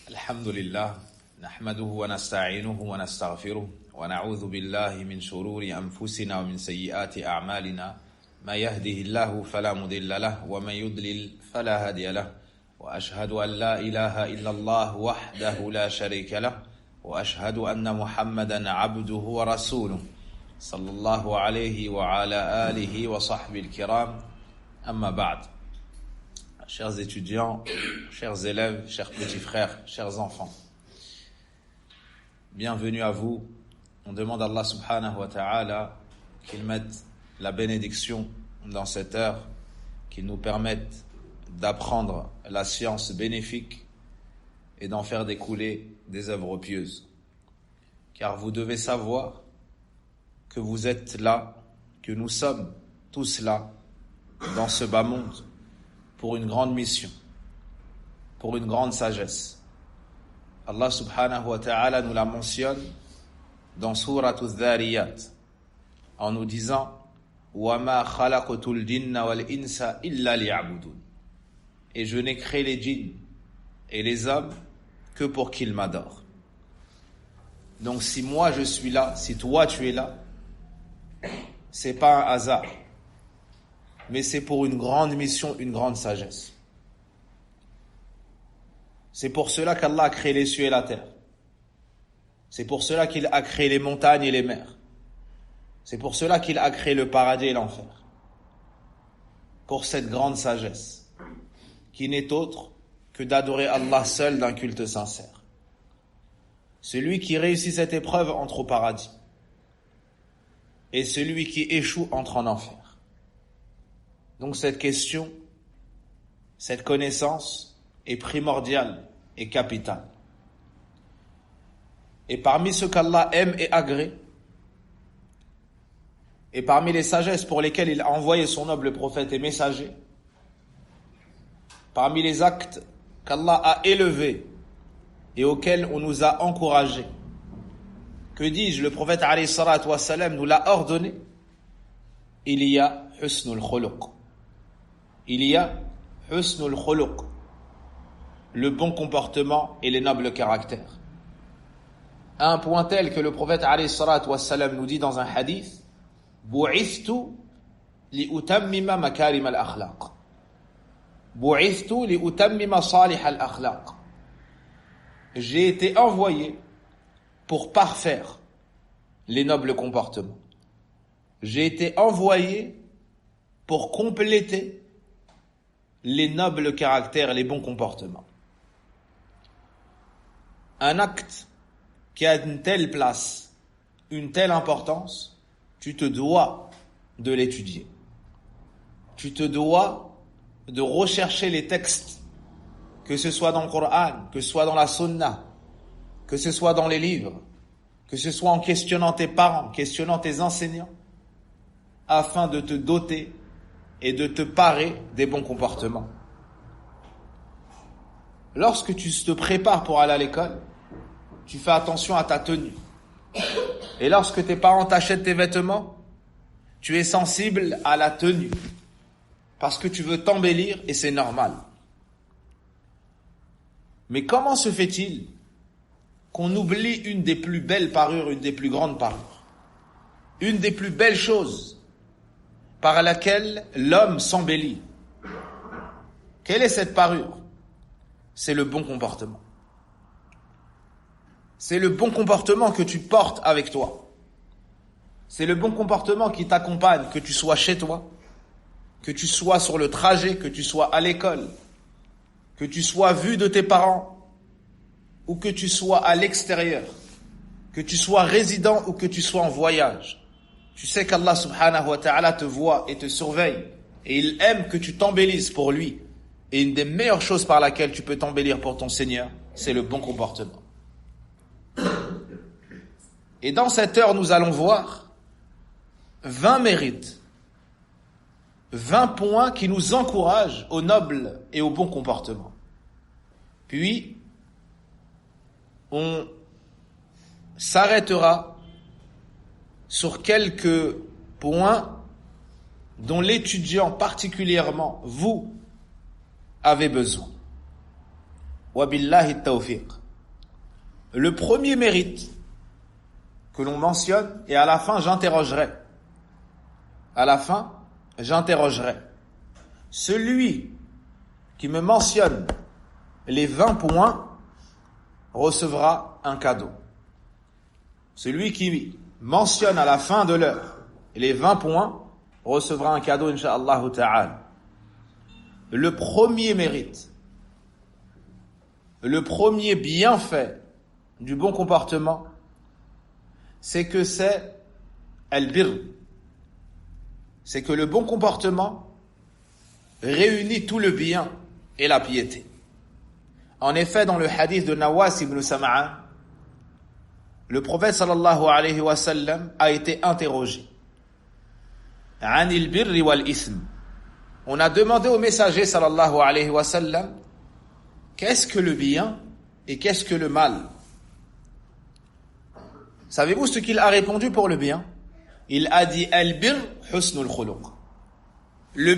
الحمد لله نحمده ونستعينه ونستغفره ونعوذ بالله من شرور أنفسنا ومن سيئات أعمالنا ما يهده الله فلا مضل له ومن يضلل فلا هادي له وأشهد أن لا إله إلا الله وحده لا شريك له وأشهد أن محمدا عبده ورسوله صلى الله عليه وعلى آله وصحبه الكرام أما بعد. Chers étudiants, chers élèves, chers petits frères, chers enfants, bienvenue à vous. On demande à Allah subhanahu wa ta'ala qu'il mette la bénédiction dans cette heure, qu'il nous permette d'apprendre la science bénéfique et d'en faire découler des œuvres pieuses. Car vous devez savoir que vous êtes là, que nous sommes tous là, dans ce bas monde, pour une grande mission, pour une grande sagesse. Allah subhanahu wa ta'ala nous la mentionne dans Sourate Adh-Dhariyat en nous disant وَمَا خَلَقْتُ الْجِنَّ وَالْإِنسَ إِلَّا لِيَعْبُدُونَ. Et je n'ai créé les djinns et les hommes que pour qu'ils m'adorent. Donc si moi je suis là, si toi tu es là, c'est pas un hasard, mais c'est pour une grande mission, une grande sagesse. C'est pour cela qu'Allah a créé les cieux et la terre. C'est pour cela qu'il a créé les montagnes et les mers. C'est pour cela qu'il a créé le paradis et l'enfer. Pour cette grande sagesse, qui n'est autre que d'adorer Allah seul d'un culte sincère. Celui qui réussit cette épreuve entre au paradis. Et celui qui échoue entre en enfer. Donc cette question, cette connaissance est primordiale et capitale. Et parmi ce qu'Allah aime et agrée, et parmi les sagesses pour lesquelles il a envoyé son noble prophète et messager, parmi les actes qu'Allah a élevés et auxquels on nous a encouragés, que dis-je, le prophète alayhi salatu wassalam nous l'a ordonné, il y a husnul khuluq. Il y a husnul khuluq, le bon comportement et les nobles caractères. À un point tel que le prophète alayhi salatu wassalam nous dit dans un hadith, bu'ithtu li'utammima makarim al-akhlaq. Bu'ithtu li'utammima salih al-akhlaq. J'ai été envoyé pour parfaire les nobles comportements. J'ai été envoyé pour compléter les nobles caractères et les bons comportements. Un acte qui a une telle place, une telle importance, tu te dois de l'étudier. Tu te dois de rechercher les textes, que ce soit dans le Coran, que ce soit dans la Sunna, que ce soit dans les livres, que ce soit en questionnant tes parents, questionnant tes enseignants, afin de te doter et de te parer des bons comportements. Lorsque tu te prépares pour aller à l'école, tu fais attention à ta tenue. Et lorsque tes parents t'achètent tes vêtements, tu es sensible à la tenue. Parce que tu veux t'embellir et c'est normal. Mais comment se fait-il qu'on oublie une des plus belles parures, une des plus grandes parures, une des plus belles choses par laquelle l'homme s'embellit? Quelle est cette parure? C'est le bon comportement. C'est le bon comportement que tu portes avec toi. C'est le bon comportement qui t'accompagne, que tu sois chez toi, que tu sois sur le trajet, que tu sois à l'école, que tu sois vu de tes parents, ou que tu sois à l'extérieur, que tu sois résident ou que tu sois en voyage. Tu sais qu'Allah subhanahu wa ta'ala te voit et te surveille. Et il aime que tu t'embellisses pour lui. Et une des meilleures choses par laquelle tu peux t'embellir pour ton Seigneur, c'est le bon comportement. Et dans cette heure, nous allons voir 20 mérites, 20 points qui nous encouragent au noble et au bon comportement. Puis, on s'arrêtera sur quelques points dont l'étudiant particulièrement, vous, avez besoin. wa billahi tawfiq. Le premier mérite que l'on mentionne, et à la fin j'interrogerai. Celui qui me mentionne les 20 points recevra un cadeau. Celui qui mentionne à la fin de l'heure les 20 points recevra un cadeau, incha'Allah ta'ala. Le premier mérite, le premier bienfait du bon comportement, c'est que c'est al-birr. C'est que le bon comportement réunit tout le bien et la piété. En effet, dans le hadith de Nawas ibn Sam'an, le prophète sallallahu alayhi wa sallam a été interrogé. Anil birri wal ism. On a demandé au messager sallallahu alayhi wa sallam, qu'est-ce que le bien et qu'est-ce que le mal? Savez-vous ce qu'il a répondu pour le bien? Il a dit al-birr husnul khuluq. Le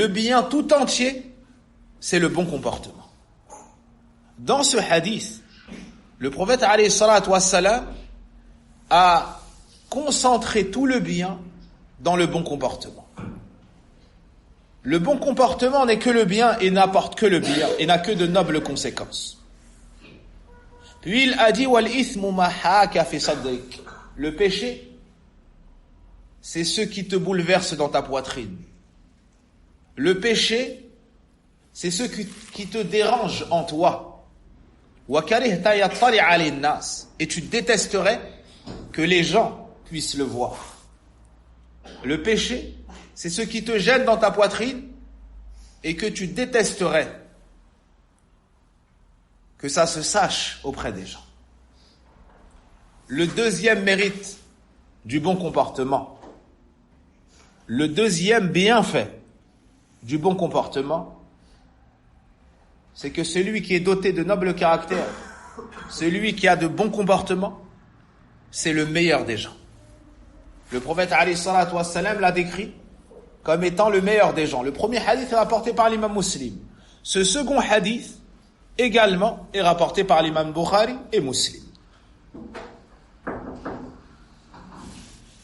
bien tout entier, c'est le bon comportement. Dans ce hadith, le prophète alayhi salatu wassalam a concentré tout le bien dans le bon comportement. Le bon comportement n'est que le bien et n'apporte que le bien et n'a que de nobles conséquences. Puis il a dit wal ithmu ma haka fi sadrik. Le péché, c'est ce qui te bouleverse dans ta poitrine. Le péché, c'est ce qui te dérange en toi. Et tu détesterais que les gens puissent le voir. Le péché, c'est ce qui te gêne dans ta poitrine et que tu détesterais que ça se sache auprès des gens. Le deuxième mérite du bon comportement, le deuxième bienfait du bon comportement, c'est que celui qui est doté de nobles caractères, celui qui a de bons comportements, c'est le meilleur des gens. Le prophète alayhi salatu wassalam l'a décrit comme étant le meilleur des gens. Le premier hadith est rapporté par l'imam Muslim. Ce second hadith également est rapporté par l'imam Bukhari et Muslim.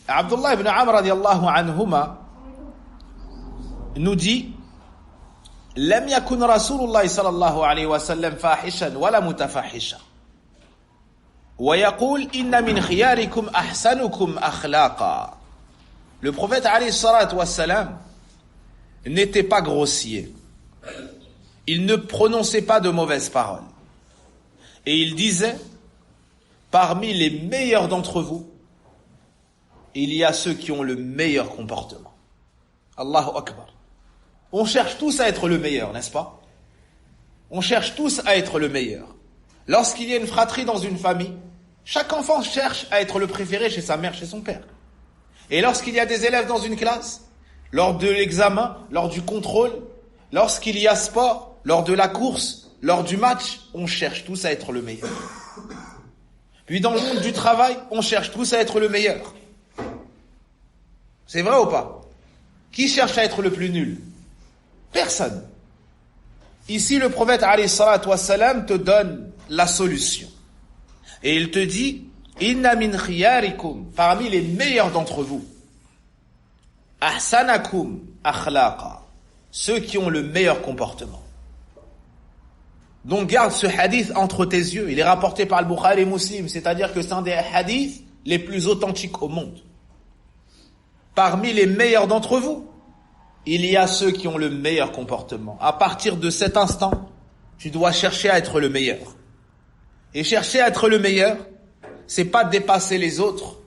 Abdullah ibn Amr radiyallahu anhuma nous dit لم يكن رسول الله صلى الله عليه وسلم فاحشا ولا متفحشا ويقول إن من خياركم أحسنكم أخلاقا. Le prophète alayhi salatu wassalam n'était pas grossier. Il ne prononçait pas de mauvaises paroles. Et il disait, parmi les meilleurs d'entre vous, il y a ceux qui ont le meilleur comportement. Allahu Akbar. On cherche tous à être le meilleur, n'est-ce pas? On cherche tous à être le meilleur. Lorsqu'il y a une fratrie dans une famille, chaque enfant cherche à être le préféré chez sa mère, chez son père. Et lorsqu'il y a des élèves dans une classe, lors de l'examen, lors du contrôle, lorsqu'il y a sport, lors de la course, lors du match, on cherche tous à être le meilleur. Puis dans le monde du travail, on cherche tous à être le meilleur. C'est vrai ou pas? Qui cherche à être le plus nul? Personne. Ici, le prophète alayhi salatu wassalam te donne la solution. Et il te dit, inna min khiyarikum, parmi les meilleurs d'entre vous, ahsanakum akhlaqa, ceux qui ont le meilleur comportement. Donc garde ce hadith entre tes yeux. Il est rapporté par le Bukhari et Muslim, c'est-à-dire que c'est un des hadiths les plus authentiques au monde. Parmi les meilleurs d'entre vous, il y a ceux qui ont le meilleur comportement. À partir de cet instant, tu dois chercher à être le meilleur. Et chercher à être le meilleur, c'est pas dépasser les autres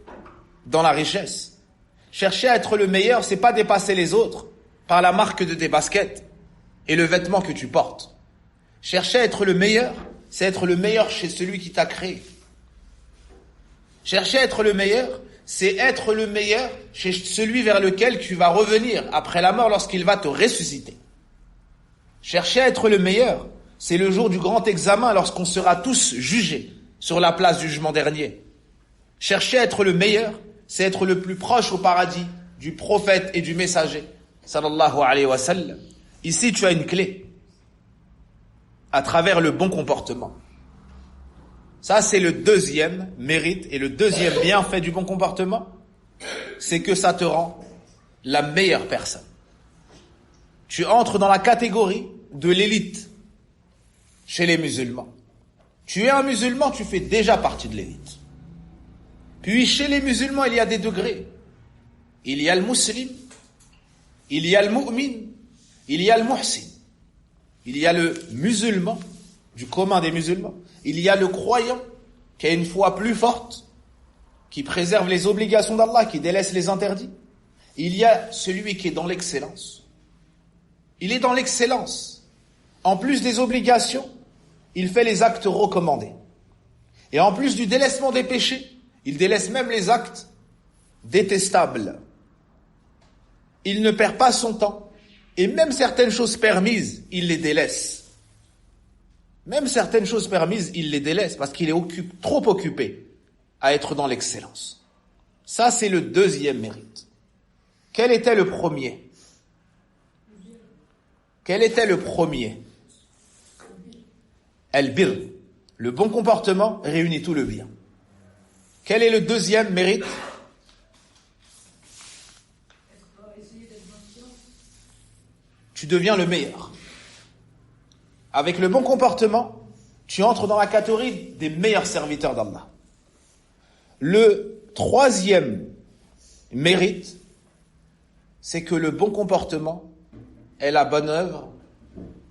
dans la richesse. Chercher à être le meilleur, c'est pas dépasser les autres par la marque de tes baskets et le vêtement que tu portes. Chercher à être le meilleur, c'est être le meilleur chez celui qui t'a créé. Chercher à être le meilleur, c'est être le meilleur chez celui vers lequel tu vas revenir après la mort lorsqu'il va te ressusciter. Chercher à être le meilleur, c'est le jour du grand examen lorsqu'on sera tous jugés sur la place du jugement dernier. Chercher à être le meilleur, c'est être le plus proche au paradis du prophète et du messager, sallallahu alayhi wa sallam. Ici, tu as une clé. à travers le bon comportement. Ça, c'est le deuxième mérite et le deuxième bienfait du bon comportement, c'est que ça te rend la meilleure personne. Tu entres dans la catégorie de l'élite chez les musulmans. Tu es un musulman, tu fais déjà partie de l'élite. Puis chez les musulmans, il y a des degrés. Il y a le musulman, il y a le mu'min, il y a le muhsin. Il y a le musulman, du commun des musulmans. Il y a le croyant, qui a une foi plus forte, qui préserve les obligations d'Allah, qui délaisse les interdits. Il y a celui qui est dans l'excellence. Il est dans l'excellence. En plus des obligations, il fait les actes recommandés. Et en plus du délaissement des péchés, il délaisse même les actes détestables. Il ne perd pas son temps. Et même certaines choses permises, il les délaisse. Même certaines choses permises, il les délaisse parce qu'il est trop occupé à être dans l'excellence. Ça, c'est le deuxième mérite. Quel était le premier? Quel était le premier? Al-bir. Le bon comportement réunit tout le bien. Quel est le deuxième mérite? Tu deviens le meilleur. Avec le bon comportement, tu entres dans la catégorie des meilleurs serviteurs d'Allah. Le troisième mérite, c'est que le bon comportement est la bonne œuvre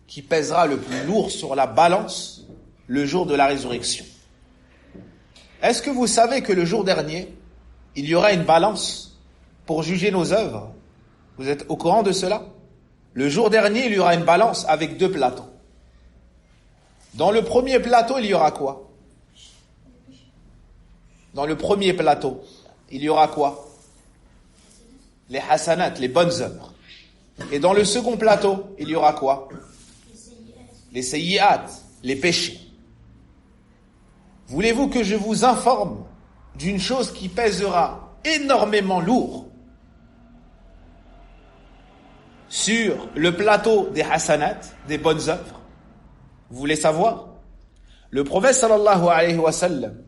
qui pèsera le plus lourd sur la balance le jour de la résurrection. Est-ce que vous savez que le jour dernier, il y aura une balance pour juger nos œuvres? Vous êtes au courant de cela? Le jour dernier, il y aura une balance avec 2 plateaux. Dans le premier plateau, il y aura quoi? Dans le premier plateau, il y aura quoi? Les hasanat, les bonnes œuvres. Et dans le second plateau, il y aura quoi? Les sayyi'at, les péchés. Voulez-vous que je vous informe d'une chose qui pèsera énormément lourd sur le plateau des hasanat, des bonnes œuvres? Vous voulez savoir? Le prophète sallallahu alayhi wa sallam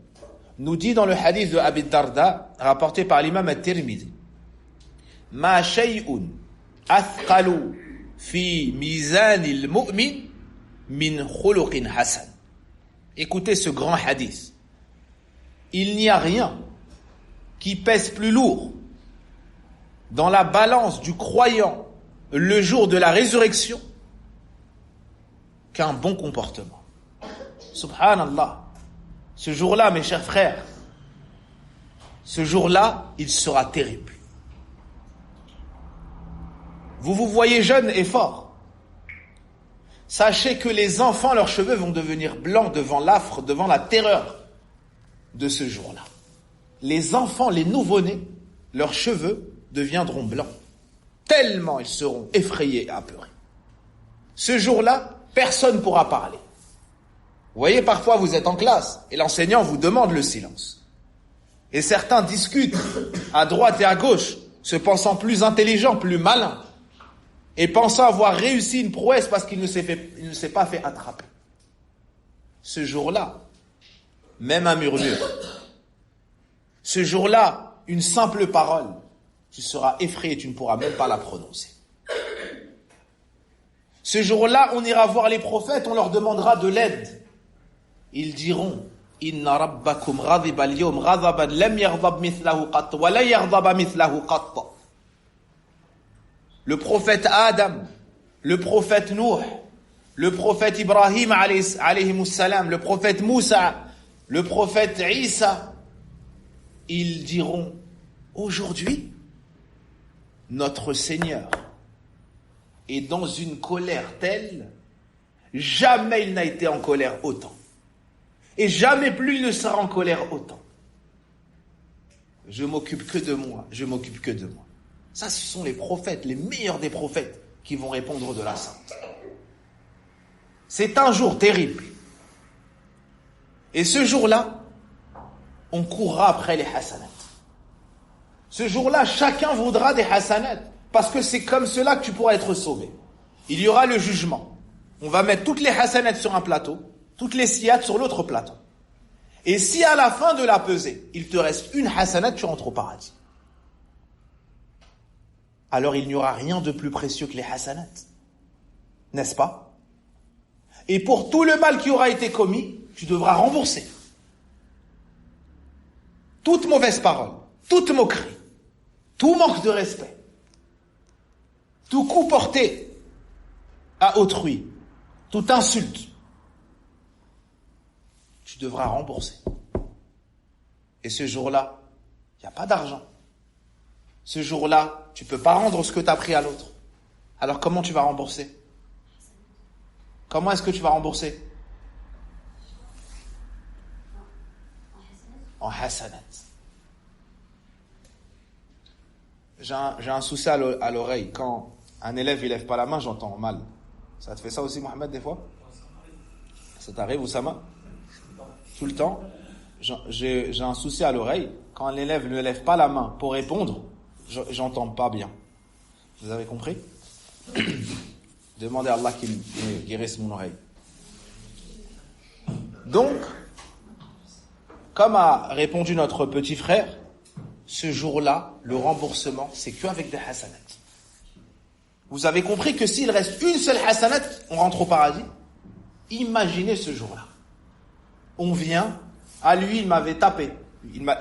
nous dit dans le hadith de Abi Darda, rapporté par l'imam at-Tirmidhi, Ma shay'un athqalu fi mizanil mu'min min khuluqin hasan. Écoutez ce grand hadith. Il n'y a rien qui pèse plus lourd dans la balance du croyant le jour de la résurrection qu'un bon comportement. Subhanallah. Ce jour-là, mes chers frères, ce jour-là, il sera terrible. Vous vous voyez jeune et fort. Sachez que les enfants, leurs cheveux vont devenir blancs devant l'affre, devant la terreur de ce jour-là. Les enfants, les nouveau-nés, leurs cheveux deviendront blancs. Tellement ils seront effrayés et apeurés. Ce jour-là, personne ne pourra parler. Vous voyez, parfois vous êtes en classe et l'enseignant vous demande le silence. Et certains discutent à droite et à gauche, se pensant plus intelligents, plus malins, et pensant avoir réussi une prouesse parce qu'il ne s'est pas fait attraper. Ce jour-là, même un murmure, ce jour-là, une simple parole, tu seras effrayé, tu ne pourras même pas la prononcer. Ce jour-là, on ira voir les prophètes, on leur demandera de l'aide. Ils diront, Inna rabbakum ghadiba al-yawm ghadaban lam yaghdab mithlahu qatt wa la yaghdaba mithlahu qatt. Le prophète Adam, le prophète Nuh, le prophète Ibrahim alayhi salam, le prophète Moussa, le prophète Isa, ils diront, aujourd'hui, notre Seigneur est dans une colère telle, jamais il n'a été en colère autant. Et jamais plus il ne sera en colère autant. Je m'occupe que de moi, je m'occupe que de moi. Ça, ce sont les prophètes, les meilleurs des prophètes, qui vont répondre de la sorte. C'est un jour terrible. Et ce jour-là, on courra après les hasanats. Ce jour-là, chacun voudra des hasanats, parce que c'est comme cela que tu pourras être sauvé. Il y aura le jugement. On va mettre toutes les hasanats sur un plateau, toutes les siyat sur l'autre plateau. Et si à la fin de la pesée, il te reste une hasanat, tu rentres au paradis. Alors il n'y aura rien de plus précieux que les hasanat. N'est-ce pas? Et pour tout le mal qui aura été commis, tu devras rembourser. Toute mauvaise parole, toute moquerie, tout manque de respect, tout coup porté à autrui, toute insulte, tu devras rembourser. Et ce jour-là, il n'y a pas d'argent. Ce jour-là, tu ne peux pas rendre ce que tu as pris à l'autre. Alors comment tu vas rembourser? Comment est-ce que tu vas rembourser? En hasanat. J'ai un souci à l'oreille. Quand un élève il lève pas la main, j'entends mal. Ça te fait ça aussi, Mohamed, des fois? Ça t'arrive, Oussama? Tout le temps? J'ai un souci à l'oreille. Quand un élève ne lève pas la main pour répondre, j'entends pas bien. Vous avez compris? Demandez à Allah qu'il me guérisse mon oreille. Donc, comme a répondu notre petit frère, ce jour-là, le remboursement, c'est qu'avec des hasanats. Vous avez compris que s'il reste une seule hasanat, on rentre au paradis? Imaginez ce jour-là. On vient, à lui, il m'avait tapé.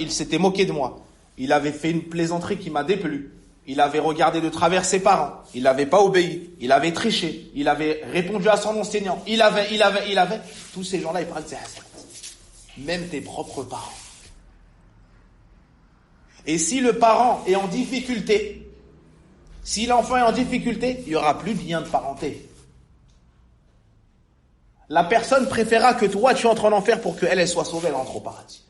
Il s'était moqué de moi. Il avait fait une plaisanterie qui m'a déplu. Il avait regardé de travers ses parents. Il n'avait pas obéi. Il avait triché. Il avait répondu à son enseignant. Il avait. Tous ces gens-là, ils parlent de ces hasanat. Même tes propres parents. Et si le parent est en difficulté, si l'enfant est en difficulté, il n'y aura plus de lien de parenté. La personne préférera que toi, tu entres en enfer pour qu'elle soit sauvée, elle entre au paradis.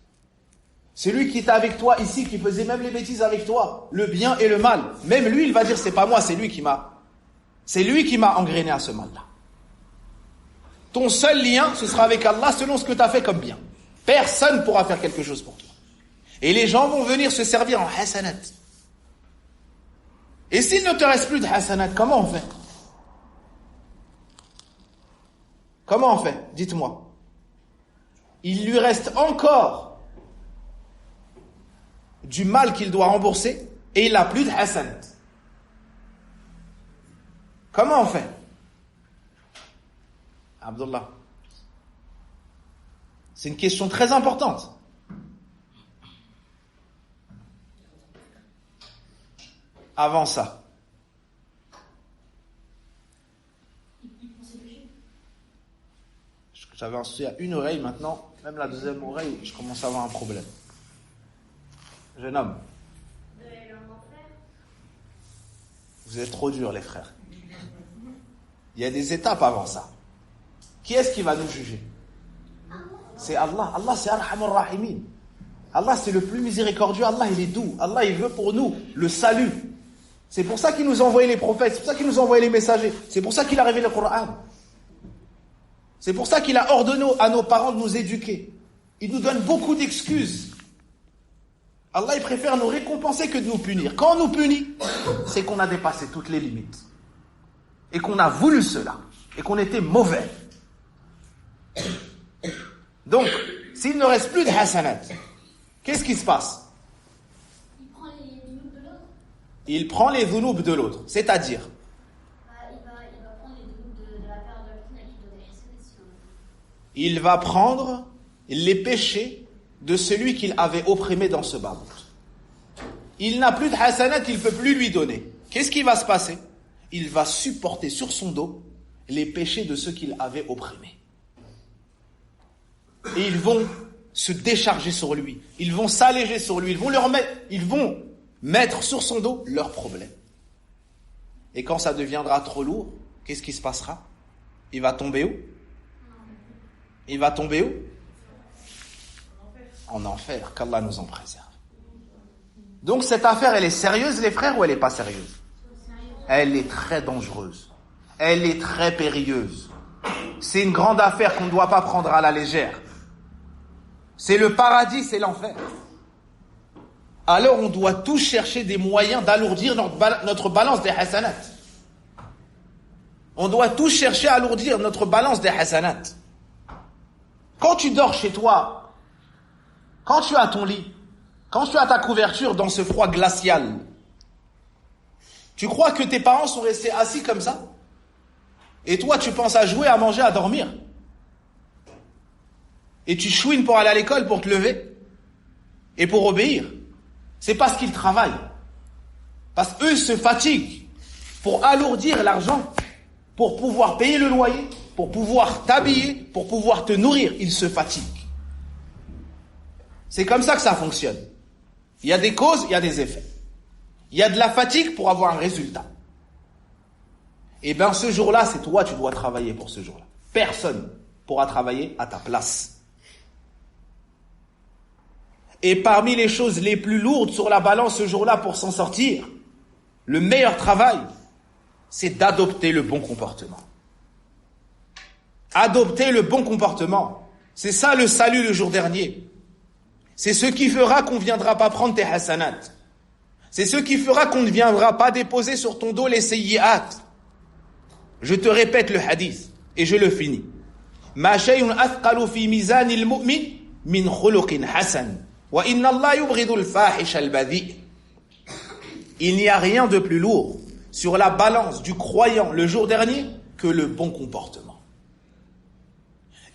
Celui qui était avec toi ici, qui faisait même les bêtises avec toi, le bien et le mal, même lui, il va dire, c'est pas moi, c'est lui qui m'a engrainé à ce mal-là. Ton seul lien, ce sera avec Allah selon ce que tu as fait comme bien. Personne ne pourra faire quelque chose pour toi. Et les gens vont venir se servir en hasanat. Et s'il ne te reste plus de hasanat, comment on fait? Comment on fait? Dites-moi. Il lui reste encore du mal qu'il doit rembourser et il n'a plus de hasanat. Comment on fait? Abdullah. C'est une question très importante. Avant ça. J'avais un souci à une oreille, maintenant, même la deuxième oreille, je commence à avoir un problème. Jeune homme. Vous êtes trop durs, les frères. Il y a des étapes avant ça. Qui est-ce qui va nous juger? C'est Allah. Allah, c'est Arhamur Rahimin. Allah, c'est le plus miséricordieux. Allah, il est doux. Allah, il veut pour nous le salut. C'est pour ça qu'il nous a envoyé les prophètes. C'est pour ça qu'il nous a envoyé les messagers. C'est pour ça qu'il a révélé le Coran. C'est pour ça qu'il a ordonné à nos parents de nous éduquer. Il nous donne beaucoup d'excuses. Allah, il préfère nous récompenser que de nous punir. Quand on nous punit, c'est qu'on a dépassé toutes les limites. Et qu'on a voulu cela. Et qu'on était mauvais. Donc, s'il ne reste plus de hasanat, qu'est-ce qui se passe? Il prend les dhunub de l'autre. C'est-à-dire? Il va prendre les péchés de celui qu'il avait opprimé dans ce bas. Il n'a plus de hasanat, il ne peut plus lui donner. Qu'est-ce qui va se passer? Il va supporter sur son dos les péchés de ceux qu'il avait opprimés. Et ils vont se décharger sur lui. Ils vont s'alléger sur lui. Ils vont mettre sur son dos leurs problèmes. Et quand ça deviendra trop lourd, qu'est-ce qui se passera? Il va tomber où? Il va tomber où? En enfer. Qu'Allah nous en préserve. Donc cette affaire, elle est sérieuse, les frères, ou elle n'est pas sérieuse? Elle est très dangereuse. Elle est très périlleuse. C'est une grande affaire qu'on ne doit pas prendre à la légère. C'est le paradis, c'est l'enfer. Alors on doit tous chercher des moyens d'alourdir notre balance des hasanat. On doit tous chercher à alourdir notre balance des hasanat. Quand tu dors chez toi, quand tu as ton lit, quand tu as ta couverture dans ce froid glacial, tu crois que tes parents sont restés assis comme ça? Et toi, tu penses à jouer, à manger, à dormir? Et tu chouines pour aller à l'école, pour te lever et pour obéir. C'est parce qu'ils travaillent. Parce qu'eux se fatiguent pour alourdir l'argent, pour pouvoir payer le loyer, pour pouvoir t'habiller, pour pouvoir te nourrir. Ils se fatiguent. C'est comme ça que ça fonctionne. Il y a des causes, il y a des effets. Il y a de la fatigue pour avoir un résultat. Et bien ce jour-là, c'est toi, tu dois travailler pour ce jour-là. Personne pourra travailler à ta place. Et parmi les choses les plus lourdes sur la balance ce jour-là pour s'en sortir, le meilleur travail, c'est d'adopter le bon comportement. Adopter le bon comportement. C'est ça le salut le jour dernier. C'est ce qui fera qu'on ne viendra pas prendre tes hasanat. C'est ce qui fera qu'on ne viendra pas déposer sur ton dos les sayyi'at. Je te répète le hadith et je le finis. Ma shay'un athqalu fi mizanil mu'min min khuluqin hasan. Wa inna Allah yubghidu al-fahish al-badhi'. Il n'y a rien de plus lourd sur la balance du croyant le jour dernier que le bon comportement.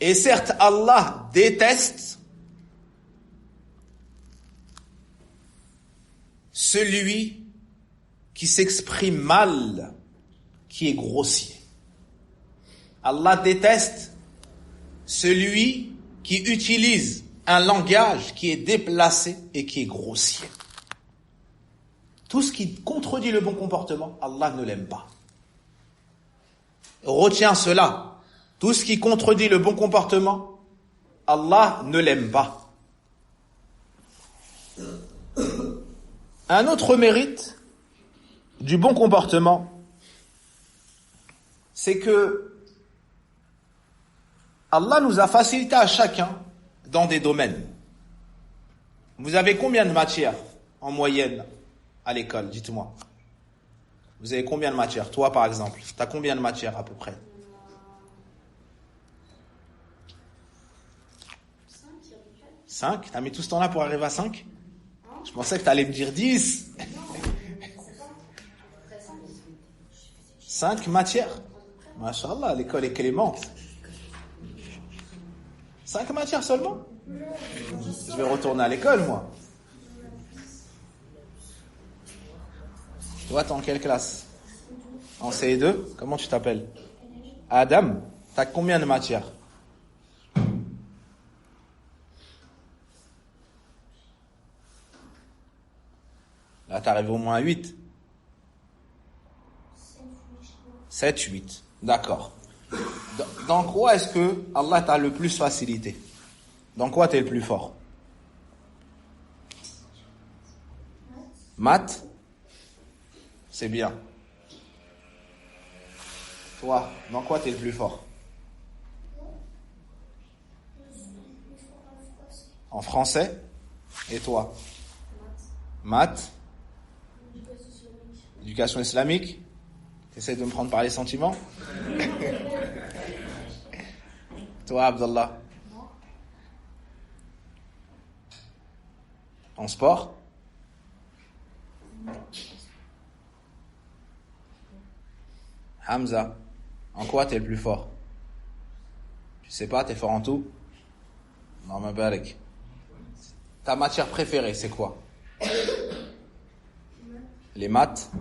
Et certes, Allah déteste celui qui s'exprime mal, qui est grossier. Allah déteste celui qui utilise un langage qui est déplacé et qui est grossier. Tout ce qui contredit le bon comportement, Allah ne l'aime pas. Retiens cela. Tout ce qui contredit le bon comportement, Allah ne l'aime pas. Un autre mérite du bon comportement, c'est que Allah nous a facilité à chacun dans des domaines. Vous avez combien de matières en moyenne à l'école? Dites-moi. Vous avez combien de matières? Toi, par exemple, tu as combien de matières à peu près? 5? Tu as mis tout ce temps-là pour arriver à 5? Je pensais que tu allais me dire 10. 5 matières. Masha'Allah, l'école est clémente. 5 matières seulement? Je vais retourner à l'école, moi. Toi, t'es en quelle classe? En CE2? Comment tu t'appelles? Adam? T'as combien de matières? Là, t'arrives au moins à 8. 7, 8. D'accord. Dans quoi est-ce que Allah t'a le plus facilité? Dans quoi t'es le plus fort? Maths? C'est bien. Toi, dans quoi t'es le plus fort? En français? Et toi? Maths? Éducation islamique? T'essaies de me prendre par les sentiments? Toi, Abdallah? En sport? Hamza, en quoi t'es le plus fort? Je sais pas, t'es fort en tout? Non, ma barek. Ta matière préférée, c'est quoi? Les maths?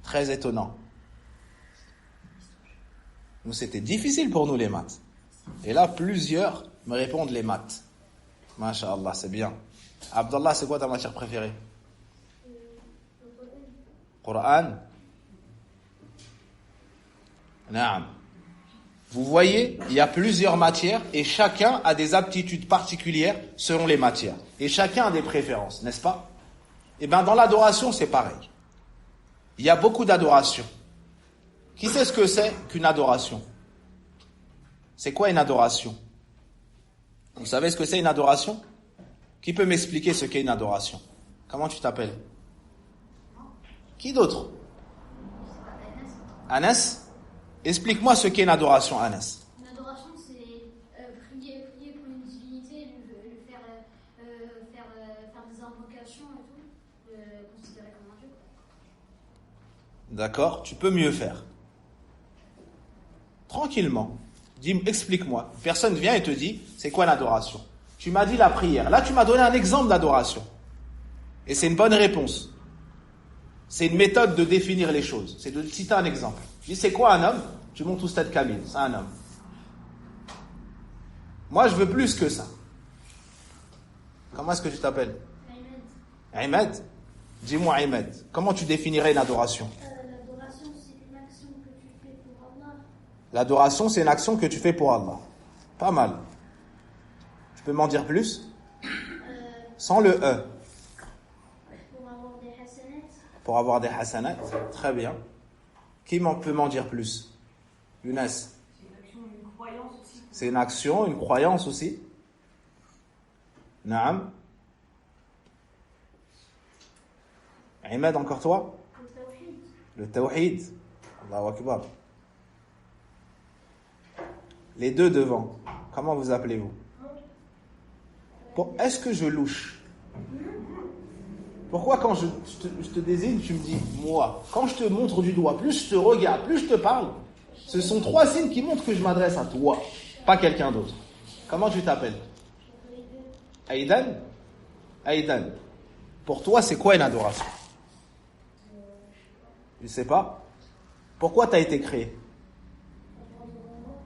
Très étonnant. Nous, c'était difficile pour nous, les maths. Et là, plusieurs me répondent les maths. Masha'Allah, c'est bien. Abdallah, c'est quoi ta matière préférée? Coran? Naam. Vous voyez, il y a plusieurs matières et chacun a des aptitudes particulières selon les matières. Et chacun a des préférences, n'est-ce pas? Et bien, dans l'adoration, c'est pareil. Il y a beaucoup d'adoration. Qui sait ce que c'est qu'une adoration? C'est quoi une adoration? Vous savez ce que c'est une adoration? Qui peut m'expliquer ce qu'est une adoration? Comment tu t'appelles? Qui d'autre? Anas, explique-moi ce qu'est une adoration, Anas. Une adoration, c'est prier pour une divinité, faire des invocations et tout, considérer comme un dieu. D'accord, tu peux mieux faire. Tranquillement. Dis, explique-moi. Personne vient et te dit, c'est quoi l'adoration? Tu m'as dit la prière. Là, tu m'as donné un exemple d'adoration. Et c'est une bonne réponse. C'est une méthode de définir les choses. C'est de citer un exemple. Tu dis, c'est quoi un homme? Tu montes Oustad Kamil. C'est un homme. Moi, je veux plus que ça. Comment est-ce que tu t'appelles? Ahmed. Dis-moi, Ahmed. Comment tu définirais une adoration? L'adoration, c'est une action que tu fais pour Allah. L'adoration, c'est une action que tu fais pour Allah. Pas mal. Tu peux m'en dire plus? Sans le E. Pour avoir des hasanats. Pour avoir des hasanats. Très bien. Qui peut m'en dire plus? Younes. C'est une action, une croyance aussi. C'est une action, une croyance aussi. Naam. Ahmed, encore toi? Le tawhid. Allahu Akbar. Les deux devant. Comment vous appelez-vous? Bon, est-ce que je louche? Pourquoi quand je te désigne, tu me dis moi? Quand je te montre du doigt, plus je te regarde, plus je te parle, ce sont 3 signes qui montrent que je m'adresse à toi, pas quelqu'un d'autre. Comment tu t'appelles? Aïdan? Aïdan. Pour toi, c'est quoi une adoration? Je ne sais pas. Pourquoi tu as été créé?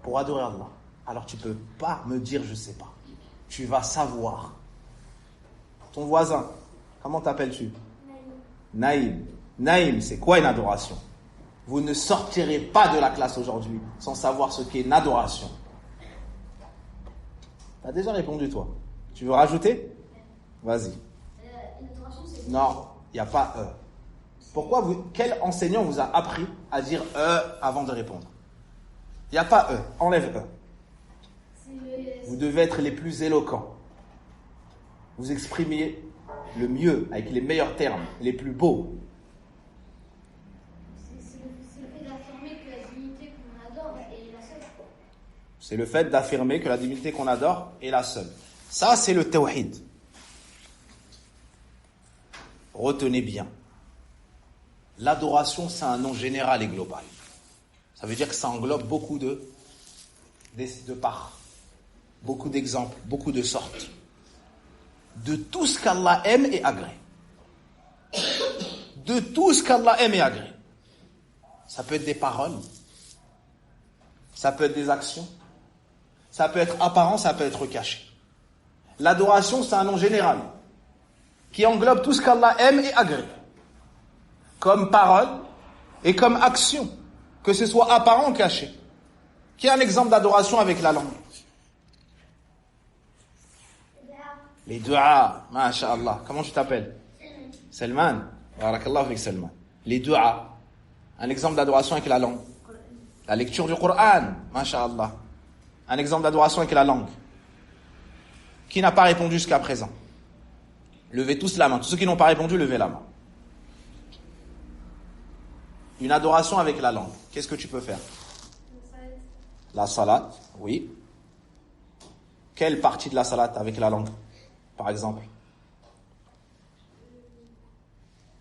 Pour adorer Allah. Alors tu ne peux pas me dire je ne sais pas. Tu vas savoir. Ton voisin, comment t'appelles-tu? Naïm. Naïm, c'est quoi une adoration? Vous ne sortirez pas de la classe aujourd'hui sans savoir ce qu'est une adoration. Tu as déjà répondu toi. Tu veux rajouter? Vas-y. Une adoration, c'est... Non, il n'y a pas E. Pourquoi quel enseignant vous a appris à dire E avant de répondre? Il n'y a pas E. Enlève E. Vous devez être les plus éloquents. Vous exprimiez le mieux, avec les meilleurs termes, les plus beaux. C'est le fait d'affirmer que la divinité qu'on adore est la seule. C'est le fait d'affirmer que la divinité qu'on adore est la seule. Ça, c'est le tawhid. Retenez bien. L'adoration, c'est un nom général et global. Ça veut dire que ça englobe beaucoup de parts, beaucoup d'exemples, beaucoup de sortes. De tout ce qu'Allah aime et agrée. De tout ce qu'Allah aime et agrée. Ça peut être des paroles, ça peut être des actions, ça peut être apparent, ça peut être caché. L'adoration, c'est un nom général qui englobe tout ce qu'Allah aime et agrée. Comme parole et comme action, que ce soit apparent ou caché. Qui est un exemple d'adoration avec la langue? Les du'a, masha'Allah. Comment tu t'appelles? Salman. Barakallahu fik Salman. Les du'a. Un exemple d'adoration avec la langue. La lecture du Coran, masha'Allah. Un exemple d'adoration avec la langue. Qui n'a pas répondu jusqu'à présent? Levez tous la main. Tous ceux qui n'ont pas répondu, levez la main. Une adoration avec la langue. Qu'est-ce que tu peux faire? La salat, oui. Quelle partie de la salat avec la langue, par exemple?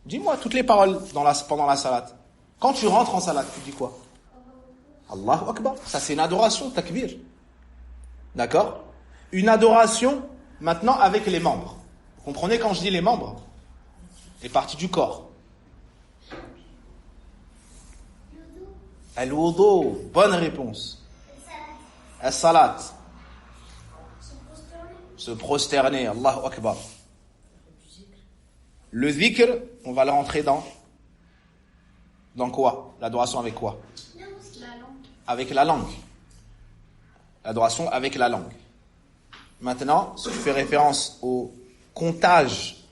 Dis-moi toutes les paroles pendant la salat. Quand tu rentres en salat, tu dis quoi? Allahu Akbar. Ça, c'est une adoration, takbir. D'accord? Une adoration, maintenant, avec les membres. Vous comprenez quand je dis les membres? Les parties du corps. Al-wudu, bonne réponse. As-salat. Se prosterner, Allahu Akbar. Le dhikr, on va le rentrer dans quoi? L'adoration avec quoi? Avec la langue. L'adoration avec la langue. Maintenant, si tu fais référence au comptage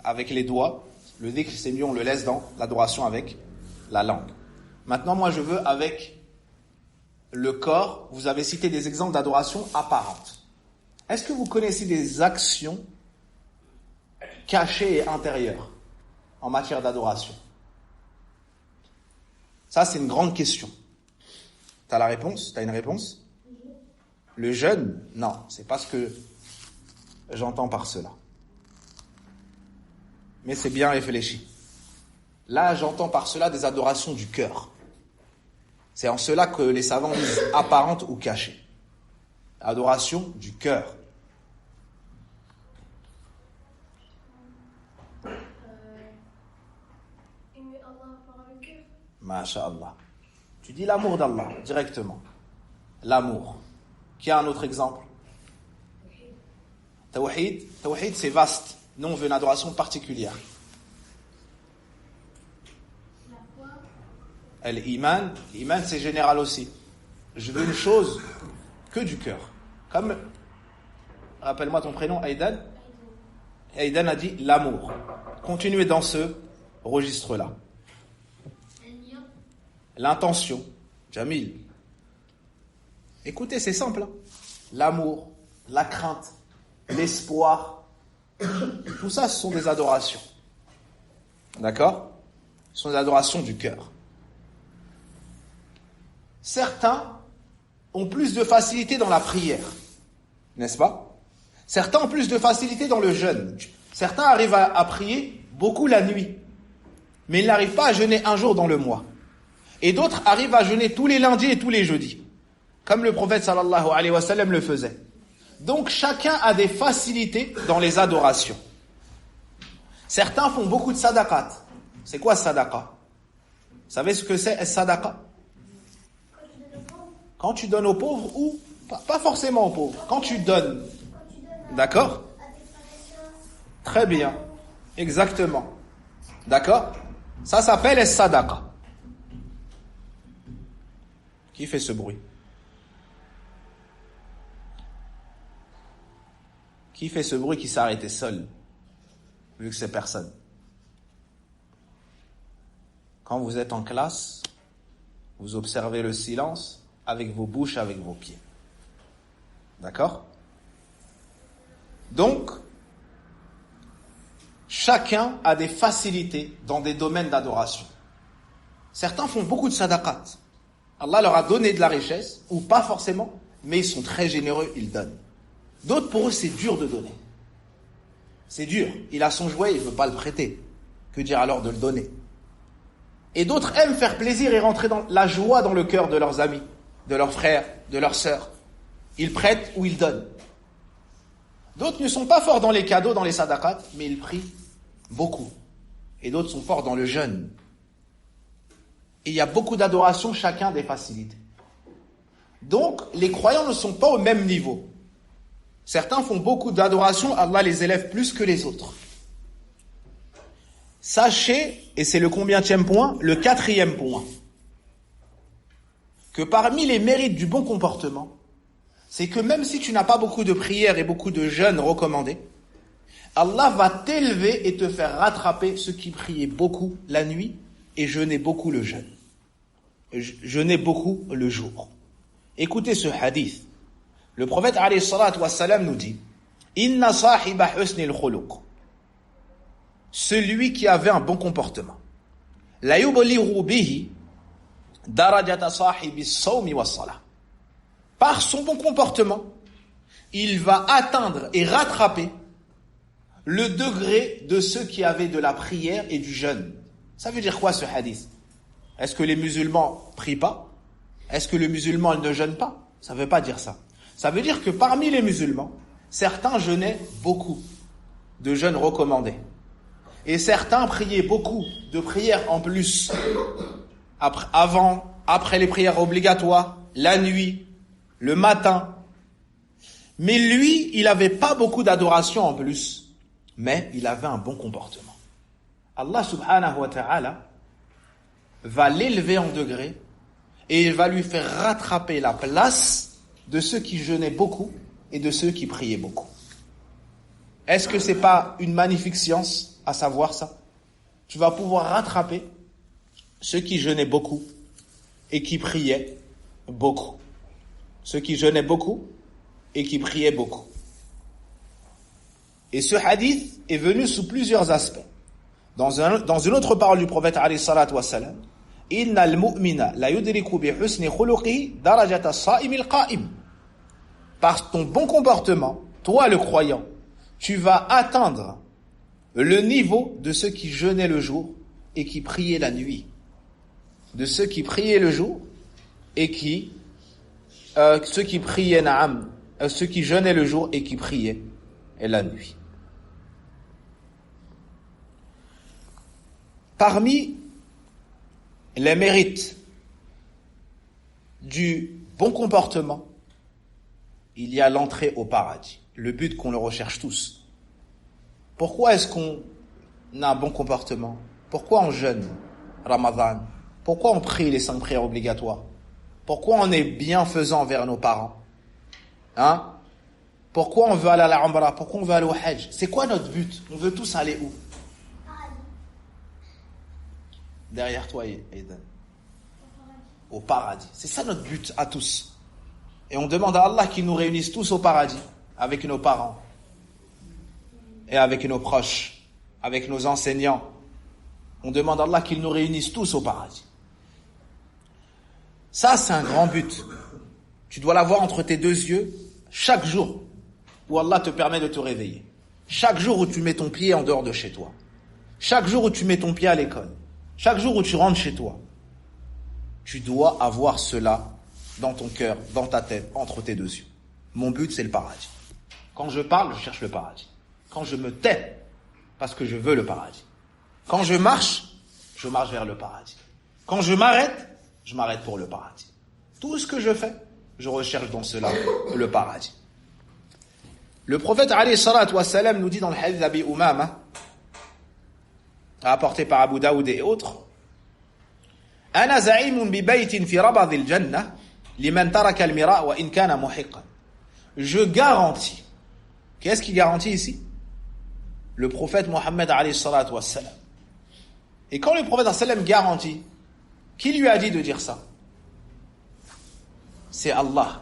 avec les doigts, le dhikr, c'est mieux, on le laisse dans l'adoration avec la langue. Maintenant, moi, je veux avec le corps. Vous avez cité des exemples d'adoration apparente. Est-ce que vous connaissez des actions cachées et intérieures en matière d'adoration? Ça, c'est une grande question. T'as la réponse? T'as une réponse? Le jeûne? Non, c'est pas ce que j'entends par cela. Mais c'est bien réfléchi. Là, j'entends par cela des adorations du cœur. C'est en cela que les savants disent apparente ou cachée. Adoration du cœur. Aimer Allah par le cœur. Masha'Allah. Tu dis l'amour d'Allah directement. L'amour. Qui a un autre exemple? Tawhid. Tawhid, c'est vaste. Nous, on veut une adoration particulière. La foi. L'iman, c'est général aussi. Je veux une chose que du cœur. Comme, rappelle-moi ton prénom, Aïdan. Aïdan a dit l'amour. Continuez dans ce registre-là. L'intention. Jamil. Écoutez, c'est simple. Hein. L'amour, la crainte, l'espoir. Tout ça, ce sont des adorations. D'accord? Ce sont des adorations du cœur. Certains ont plus de facilité dans la prière. N'est-ce pas? Certains ont plus de facilité dans le jeûne. Certains arrivent à prier beaucoup la nuit. Mais ils n'arrivent pas à jeûner un jour dans le mois. Et d'autres arrivent à jeûner tous les lundis et tous les jeudis. Comme le prophète sallallahu alayhi wa sallam le faisait. Donc chacun a des facilités dans les adorations. Certains font beaucoup de sadaqat. C'est quoi sadaqa? Vous savez ce que c'est sadaqa? Quand tu donnes aux pauvres ou pas forcément aux pauvres. Quand tu donnes. D'accord? Très bien. Exactement. D'accord? Ça s'appelle sadaqa. Qui fait ce bruit? Qui fait ce bruit qui s'est arrêté seul? Vu que c'est personne. Quand vous êtes en classe, vous observez le silence avec vos bouches, avec vos pieds. D'accord? Donc, chacun a des facilités dans des domaines d'adoration. Certains font beaucoup de sadaqat. Allah leur a donné de la richesse, ou pas forcément, mais ils sont très généreux, ils donnent. D'autres, pour eux, c'est dur de donner. C'est dur. Il a son jouet, il ne veut pas le prêter. Que dire alors de le donner? Et d'autres aiment faire plaisir et rentrer dans la joie dans le cœur de leurs amis, de leurs frères, de leurs sœurs. Ils prêtent ou ils donnent. D'autres ne sont pas forts dans les cadeaux, dans les sadaqat, mais ils prient beaucoup. Et d'autres sont forts dans le jeûne. Et il y a beaucoup d'adoration, chacun des facilités. Donc, les croyants ne sont pas au même niveau. Certains font beaucoup d'adoration, Allah les élève plus que les autres. Sachez, et c'est le combienième point? Le 4e point. Que parmi les mérites du bon comportement, c'est que même si tu n'as pas beaucoup de prières et beaucoup de jeûnes recommandés, Allah va t'élever et te faire rattraper ceux qui priaient beaucoup la nuit et jeûnaient beaucoup le jeûne. Jeûnaient beaucoup le jour. Écoutez ce hadith. Le prophète alayhi salatu wassalam nous dit: Inna sahiba husnil khuluq. Celui qui avait un bon comportement. La yubliru bihi darajata sahibi sawmi was-salah. Par son bon comportement, il va atteindre et rattraper le degré de ceux qui avaient de la prière et du jeûne. Ça veut dire quoi ce hadith? Est-ce que les musulmans prient pas? Est-ce que les musulmans ne jeûnent pas? Ça ne veut pas dire ça. Ça veut dire que parmi les musulmans, certains jeûnaient beaucoup de jeûnes recommandés. Et certains priaient beaucoup de prières en plus. Après les prières obligatoires, la nuit, le matin. Mais lui, il n'avait pas beaucoup d'adoration en plus. Mais il avait un bon comportement. Allah subhanahu wa ta'ala va l'élever en degré et il va lui faire rattraper la place de ceux qui jeûnaient beaucoup et de ceux qui priaient beaucoup. Est-ce que c'est pas une magnifique science à savoir ça? Tu vas pouvoir rattraper ceux qui jeûnaient beaucoup et qui priaient beaucoup. Ceux qui jeûnaient beaucoup et qui priaient beaucoup. Et ce hadith est venu sous plusieurs aspects. Dans une autre parole du prophète alayhi salatu wassalam, Innal mu'mina la yudriku bi husni khuluqihi darajata as-sa'im al-qa'im. Par ton bon comportement, toi le croyant, tu vas atteindre le niveau de ceux qui jeûnaient le jour et qui priaient la nuit. De ceux qui priaient le jour et ceux qui priaient ceux qui jeûnaient le jour et qui priaient la nuit. Parmi les mérites du bon comportement, il y a l'entrée au paradis, le but qu'on le recherche tous. Pourquoi est-ce qu'on a un bon comportement? Pourquoi on jeûne Ramadan? Pourquoi on prie les 5 prières obligatoires? Pourquoi on est bienfaisant envers nos parents? Pourquoi on veut aller à la Umrah? Pourquoi on veut aller au Hajj? C'est quoi notre but? On veut tous aller où? Derrière toi, Aidan. Au paradis. C'est ça notre but à tous. Et on demande à Allah qu'il nous réunisse tous au paradis, avec nos parents, et avec nos proches, avec nos enseignants. On demande à Allah qu'il nous réunisse tous au paradis. Ça, c'est un grand but. Tu dois l'avoir entre tes 2 yeux chaque jour où Allah te permet de te réveiller. Chaque jour où tu mets ton pied en dehors de chez toi. Chaque jour où tu mets ton pied à l'école. Chaque jour où tu rentres chez toi. Tu dois avoir cela dans ton cœur, dans ta tête, entre tes 2 yeux. Mon but, c'est le paradis. Quand je parle, je cherche le paradis. Quand je me tais, parce que je veux le paradis. Quand je marche vers le paradis. Quand je m'arrête pour le paradis. Tout ce que je fais, je recherche dans cela le paradis. Le prophète alayhi salatu wa salam nous dit dans le hadith d'Abi Umama, rapporté par Abu Daoud et autres, Ana za'imun bi baytin fi rabad al-jannah liman taraka al-mira' wa in kana muhiqqan. Je garantis. Qu'est-ce qui garantit ici? Le prophète Mohammed alayhi salatu wa salam. Et quand le prophète sallam garantit, qui lui a dit de dire ça? C'est Allah.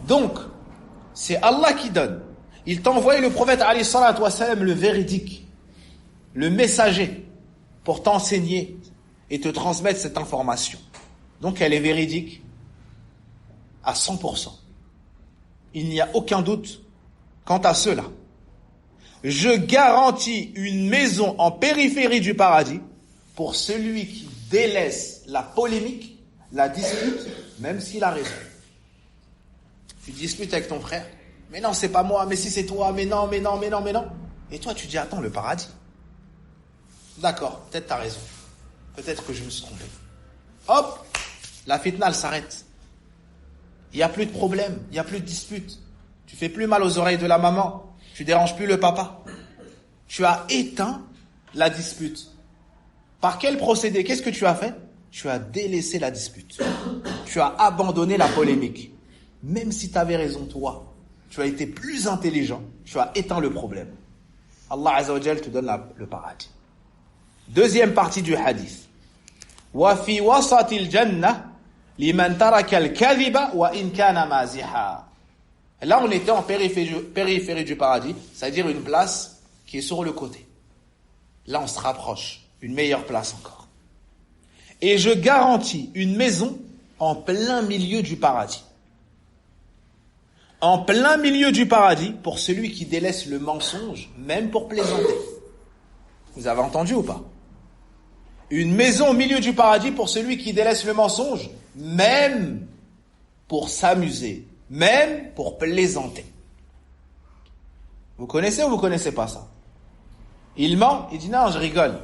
Donc, c'est Allah qui donne. Il t'a envoyé le prophète alayhi salatu wa salam, le véridique, le messager, pour t'enseigner et te transmettre cette information. Donc elle est véridique à 100%. Il n'y a aucun doute quant à cela. Je garantis une maison en périphérie du paradis pour celui qui délaisse la polémique, la dispute, même s'il a raison. Tu discutes avec ton frère, mais non, c'est pas moi, mais si c'est toi, mais non. Et toi, tu dis, attends, le paradis. D'accord, peut-être t'as raison. Peut-être que je me suis trompé. Hop, la fitna, elle s'arrête. Il n'y a plus de problème, il n'y a plus de dispute. Tu fais plus mal aux oreilles de la maman. Tu déranges plus le papa. Tu as éteint la dispute. Par quel procédé? Qu'est-ce que tu as fait? Tu as délaissé la dispute. Tu as abandonné la polémique. Même si tu avais raison, toi, tu as été plus intelligent. Tu as éteint le problème. Allah Azza wa Jal te donne le paradis. Deuxième partie du hadith. Wa fi wasatil jannah liman taraka al-kadhiba wa in kana maziha. Là, on était en périphérie du paradis, c'est-à-dire une place qui est sur le côté. Là, on se rapproche, une meilleure place encore. Et je garantis une maison en plein milieu du paradis. En plein milieu du paradis pour celui qui délaisse le mensonge, même pour plaisanter. Vous avez entendu ou pas? Une maison au milieu du paradis pour celui qui délaisse le mensonge, même pour s'amuser, même pour plaisanter. Vous connaissez ou vous connaissez pas ça? Il ment, il dit non, je rigole.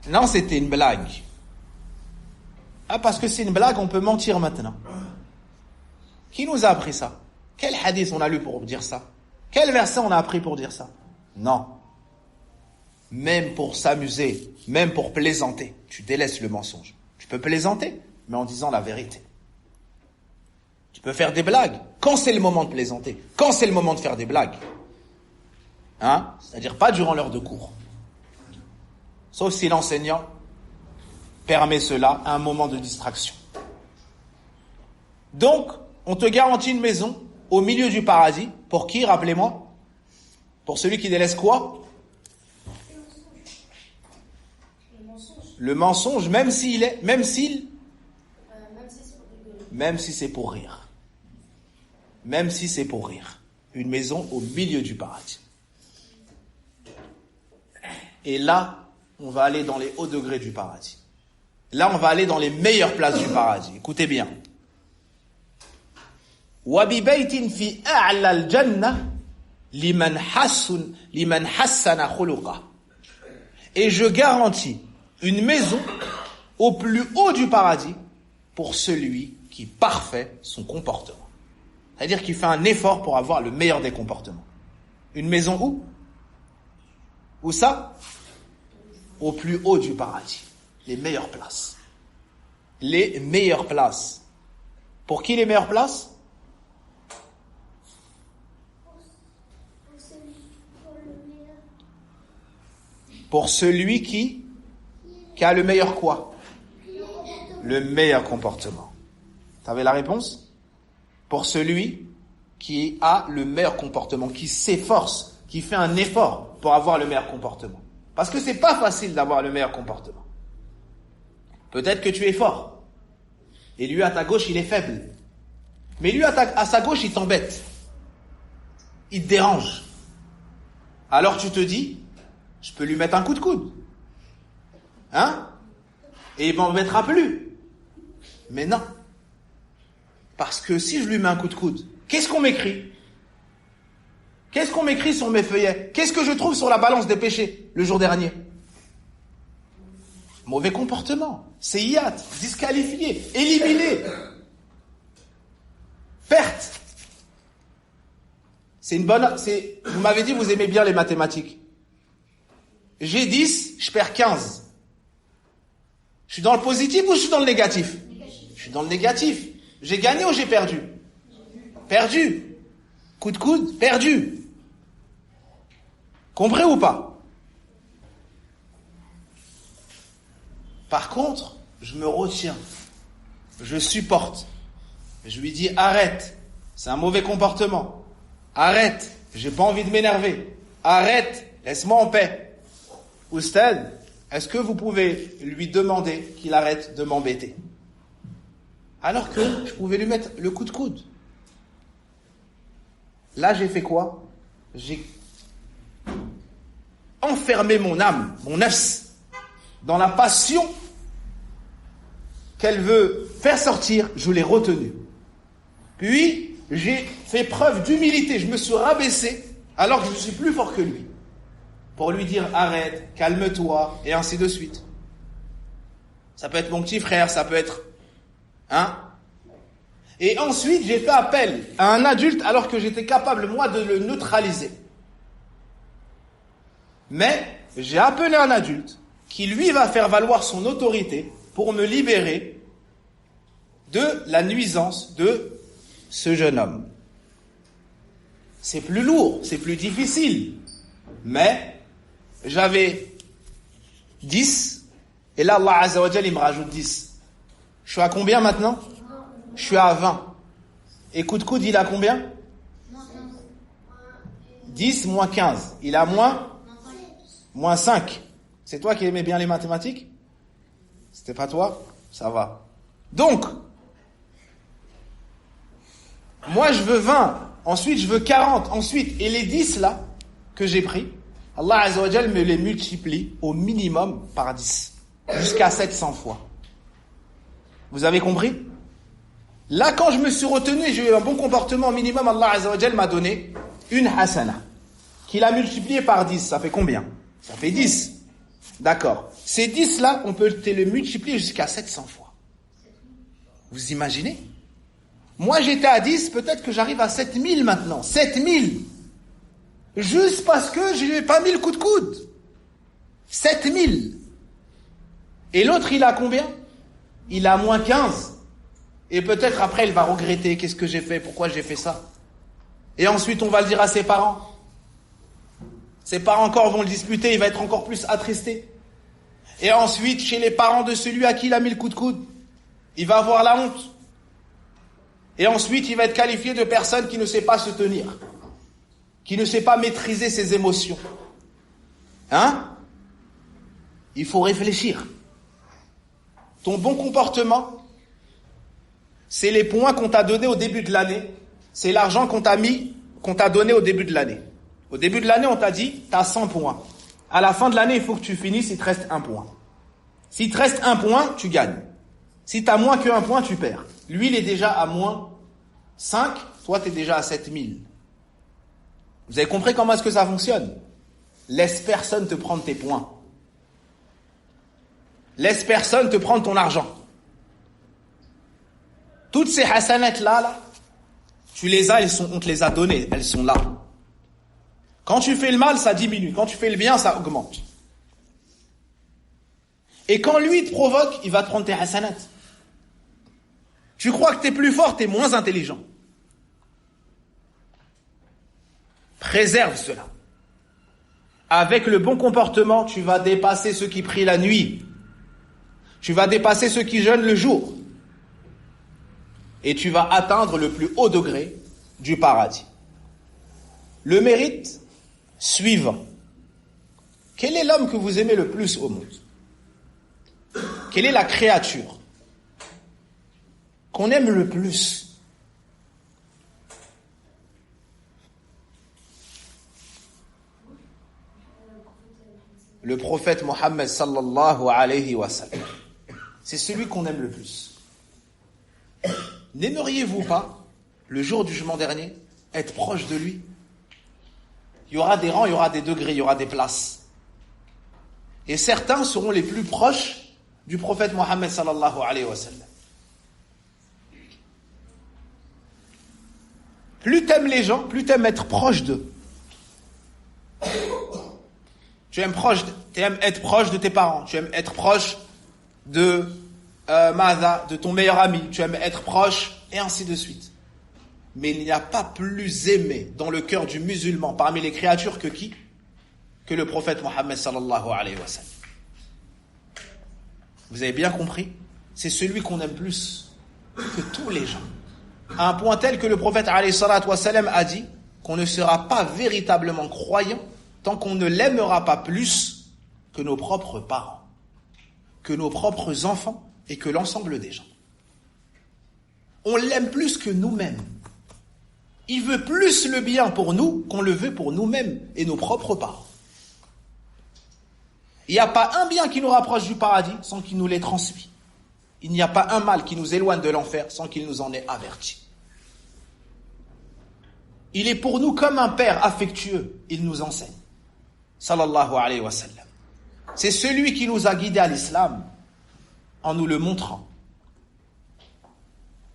Non, c'était une blague. Ah, parce que c'est une blague, on peut mentir maintenant. Qui nous a appris ça? Quel hadith on a lu pour dire ça? Quel verset on a appris pour dire ça? Non. Même pour s'amuser, même pour plaisanter, tu délaisses le mensonge. Tu peux plaisanter, mais en disant la vérité. Tu peux faire des blagues. Quand c'est le moment de plaisanter? Quand c'est le moment de faire des blagues? C'est-à-dire pas durant l'heure de cours. Sauf si l'enseignant permet cela à un moment de distraction. Donc, on te garantit une maison au milieu du paradis. Pour qui, rappelez-moi? Pour celui qui délaisse quoi? Le mensonge, même si c'est pour rire. Même si c'est pour rire. Une maison au milieu du paradis. Et là, on va aller dans les hauts degrés du paradis. Là, on va aller dans les meilleures places du paradis. Écoutez bien. وَبِبَيْتٍ فِي أَعْلَى الْجَنَّةِ لِمَنْ حَسَّنَ خُلُقَهُ. Et je garantis une maison au plus haut du paradis pour celui qui parfait son comportement. C'est-à-dire qu'il fait un effort pour avoir le meilleur des comportements. Une maison où? Où ça? Au plus haut du paradis. Les meilleures places. Les meilleures places. Pour qui les meilleures places? Pour celui qui a le meilleur quoi? Le meilleur comportement. T'avais la réponse? Pour celui qui a le meilleur comportement, qui s'efforce, qui fait un effort pour avoir le meilleur comportement. Parce que c'est pas facile d'avoir le meilleur comportement. Peut-être que tu es fort. Et lui à ta gauche, il est faible. Mais lui à sa gauche, il t'embête. Il te dérange. Alors tu te dis, je peux lui mettre un coup de coude. Hein? Et il m'embêtera plus. Mais non. Parce que si je lui mets un coup de coude, qu'est-ce qu'on m'écrit? Qu'est-ce qu'on m'écrit sur mes feuillets? Qu'est-ce que je trouve sur la balance des péchés le jour dernier? Mauvais comportement. Seyyat, disqualifié, éliminé. Perte. Vous m'avez dit, vous aimez bien les mathématiques. J'ai 10, je perds 15. Je suis dans le positif ou je suis dans le négatif? Je suis dans le négatif. J'ai gagné ou j'ai perdu? Perdu. Coup de coude, perdu. Compris ou pas? Par contre, je me retiens. Je supporte. Je lui dis arrête. C'est un mauvais comportement. Arrête. J'ai pas envie de m'énerver. Arrête. Laisse-moi en paix. Oustad, est-ce que vous pouvez lui demander qu'il arrête de m'embêter? Alors que je pouvais lui mettre le coup de coude. Là, j'ai fait quoi? J'ai enfermé mon âme, mon nafs, dans la passion qu'elle veut faire sortir. Je l'ai retenue. Puis, j'ai fait preuve d'humilité. Je me suis rabaissé alors que je suis plus fort que lui. Pour lui dire arrête, calme-toi, et ainsi de suite. Ça peut être mon petit frère, ça peut être... Et ensuite, j'ai fait appel à un adulte alors que j'étais capable, moi, de le neutraliser. Mais j'ai appelé un adulte qui, lui, va faire valoir son autorité pour me libérer de la nuisance de ce jeune homme. C'est plus lourd, c'est plus difficile. Mais j'avais 10, et là, Allah Azza wa Jal, il me rajoute 10. Je suis à combien maintenant? Je suis à 20. Et coup de coude, il a combien? 10 moins 15. Il a moins 5. C'est toi qui aimais bien les mathématiques? C'était pas toi? Ça va. Donc, moi je veux 20, ensuite je veux 40, ensuite, et les 10 là, que j'ai pris, Allah Azza wa Jal me les multiplie au minimum par 10. Jusqu'à 700 fois. Vous avez compris? Là, quand je me suis retenu, j'ai eu un bon comportement minimum, Allah Azza wa Jal m'a donné une hasana, qu'il a multiplié par 10. Ça fait combien? Ça fait 10. D'accord. Ces 10 là, on peut te les multiplier jusqu'à 700 fois. Vous imaginez? Moi, j'étais à 10, peut-être que j'arrive à 7000 maintenant. 7000. Juste parce que je lui ai pas mis le coup de coude. 7000. Et l'autre, il a combien? Il a moins 15. Et peut-être après, il va regretter. Qu'est-ce que j'ai fait? Pourquoi j'ai fait ça? Et ensuite, on va le dire à ses parents. Ses parents encore vont le disputer. Il va être encore plus attristé. Et ensuite, chez les parents de celui à qui il a mis le coup de coude, il va avoir la honte. Et ensuite, il va être qualifié de personne qui ne sait pas se tenir. Qui ne sait pas maîtriser ses émotions. Il faut réfléchir. ton bon comportement, c'est les points qu'on t'a donnés au début de l'année. C'est l'argent qu'on t'a donné au début de l'année. Au début de l'année, on t'a dit, tu as 100 points. À la fin de l'année, il faut que tu finisses, il te reste 1 point. S'il te reste 1 point, tu gagnes. Si tu as moins que 1 point, tu perds. Lui, il est déjà à moins 5, toi, tu es déjà à 7000. Vous avez compris comment est-ce que ça fonctionne? Laisse personne te prendre tes points. Laisse personne te prendre ton argent. Toutes ces hasanats là, tu les as, on te les a données, elles sont là. Quand tu fais le mal, ça diminue. Quand tu fais le bien, ça augmente. Et quand lui te provoque, il va te prendre tes hasanats. Tu crois que tu es plus fort, tu es moins intelligent. Préserve cela. Avec le bon comportement, tu vas dépasser ceux qui prient la nuit. Tu vas dépasser ceux qui jeûnent le jour. Et tu vas atteindre le plus haut degré du paradis. Le mérite suivant. Quel est l'homme que vous aimez le plus au monde? Quelle est la créature qu'on aime le plus? Le prophète Mohammed sallallahu alayhi wa sallam. C'est celui qu'on aime le plus. N'aimeriez-vous pas, le jour du jugement dernier, être proche de lui? Il y aura des rangs, il y aura des degrés, il y aura des places. Et certains seront les plus proches du prophète Mohammed sallallahu alayhi wa sallam. Plus t'aimes les gens, plus t'aimes être proche d'eux. Tu aimes être proche de tes parents, tu aimes être proche de de ton meilleur ami, tu aimes être proche, et ainsi de suite. Mais il n'y a pas plus aimé dans le cœur du musulman parmi les créatures que qui? Que le prophète Mohammed sallallahu alayhi wa sallam. Vous avez bien compris? C'est celui qu'on aime plus que tous les gens. À un point tel que le prophète alayhi salatu wa sallam a dit qu'on ne sera pas véritablement croyant tant qu'on ne l'aimera pas plus que nos propres parents, que nos propres enfants et que l'ensemble des gens. On l'aime plus que nous-mêmes. Il veut plus le bien pour nous qu'on le veut pour nous-mêmes et nos propres parents. Il n'y a pas un bien qui nous rapproche du paradis sans qu'il nous l'ait transmis. Il n'y a pas un mal qui nous éloigne de l'enfer sans qu'il nous en ait averti. Il est pour nous comme un père affectueux, il nous enseigne. Sallallahu alayhi wa sallam. C'est celui qui nous a guidés à l'islam en nous le montrant.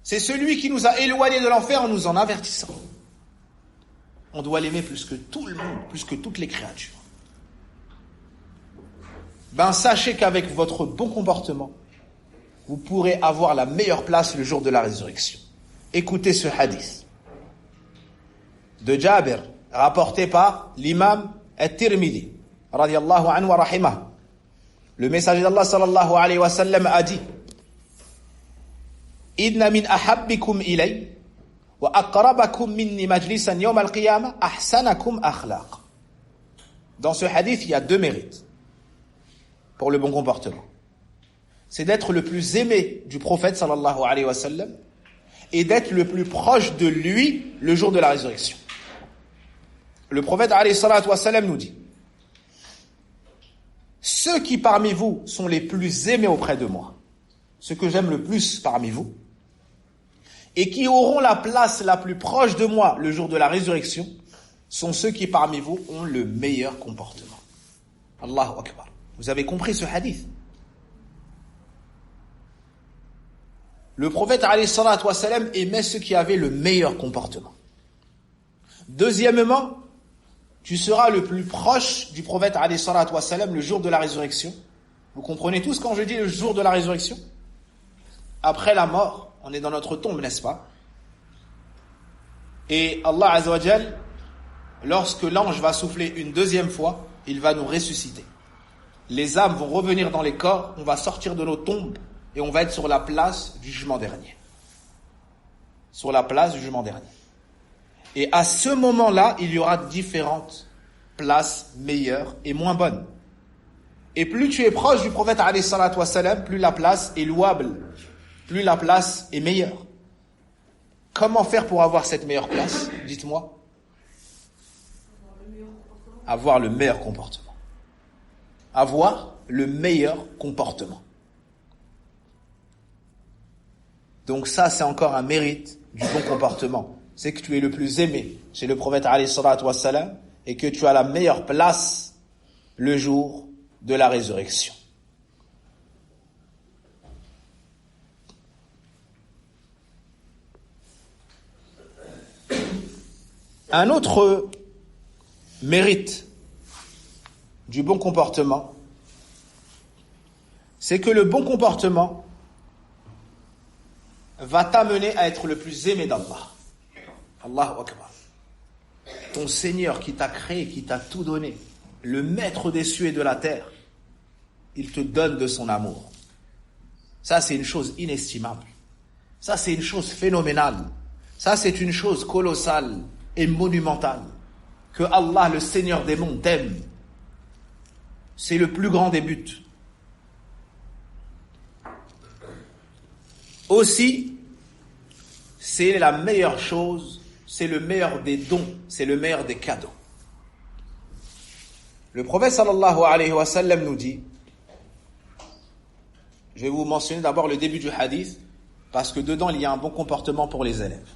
C'est celui qui nous a éloignés de l'enfer en nous en avertissant. On doit l'aimer plus que tout le monde, plus que toutes les créatures. Sachez qu'avec votre bon comportement, vous pourrez avoir la meilleure place le jour de la résurrection. Écoutez ce hadith de Jabir, rapporté par l'imam At-Tirmidhi, radiyallahu anhu wa rahimah. Le messager d'Allah sallallahu alayhi wa sallam a dit: Inna min ahabbikum ilay wa aqrabakum minni majlisan yawm al-qiyamah ahsanakum akhlaq. Dans ce hadith, il y a 2 mérites pour le bon comportement. C'est d'être le plus aimé du prophète sallallahu alayhi wa sallam et d'être le plus proche de lui le jour de la résurrection. Le prophète alayhi salatu wa sallam nous dit: ceux qui parmi vous sont les plus aimés auprès de moi, ceux que j'aime le plus parmi vous, et qui auront la place la plus proche de moi le jour de la résurrection, sont ceux qui parmi vous ont le meilleur comportement. Allahu Akbar. Vous avez compris ce hadith? Le prophète alayhi salatu wa sallam aimait ceux qui avaient le meilleur comportement. Deuxièmement, tu seras le plus proche du prophète alayhi salatu wa sallam le jour de la résurrection. Vous comprenez tous quand je dis le jour de la résurrection? Après la mort, on est dans notre tombe, n'est-ce pas? Et Allah Azza wa Jal, lorsque l'ange va souffler une deuxième fois, il va nous ressusciter. Les âmes vont revenir dans les corps, on va sortir de nos tombes et on va être sur la place du jugement dernier. Sur la place du jugement dernier. Et à ce moment-là, il y aura différentes places meilleures et moins bonnes. Et plus tu es proche du prophète alayhi salatu wassalam, plus la place est louable, plus la place est meilleure. Comment faire pour avoir cette meilleure place? Dites-moi. Avoir le meilleur comportement. Avoir le meilleur comportement. Donc ça, c'est encore un mérite du bon comportement. C'est que tu es le plus aimé chez le prophète alayhi salatu wassalam et que tu as la meilleure place le jour de la résurrection. Un autre mérite du bon comportement, c'est que le bon comportement va t'amener à être le plus aimé d'Allah. Allahu Akbar. Ton Seigneur qui t'a créé, qui t'a tout donné, le maître des cieux et de la terre, il te donne de son amour. Ça, c'est une chose inestimable. Ça, c'est une chose phénoménale. Ça, c'est une chose colossale et monumentale. Que Allah, le Seigneur des mondes, t'aime. C'est le plus grand des buts. Aussi, c'est la meilleure chose, c'est le meilleur des dons, c'est le meilleur des cadeaux. Le prophète sallallahu alayhi wa sallam nous dit, je vais vous mentionner d'abord le début du hadith, parce que dedans il y a un bon comportement pour les élèves.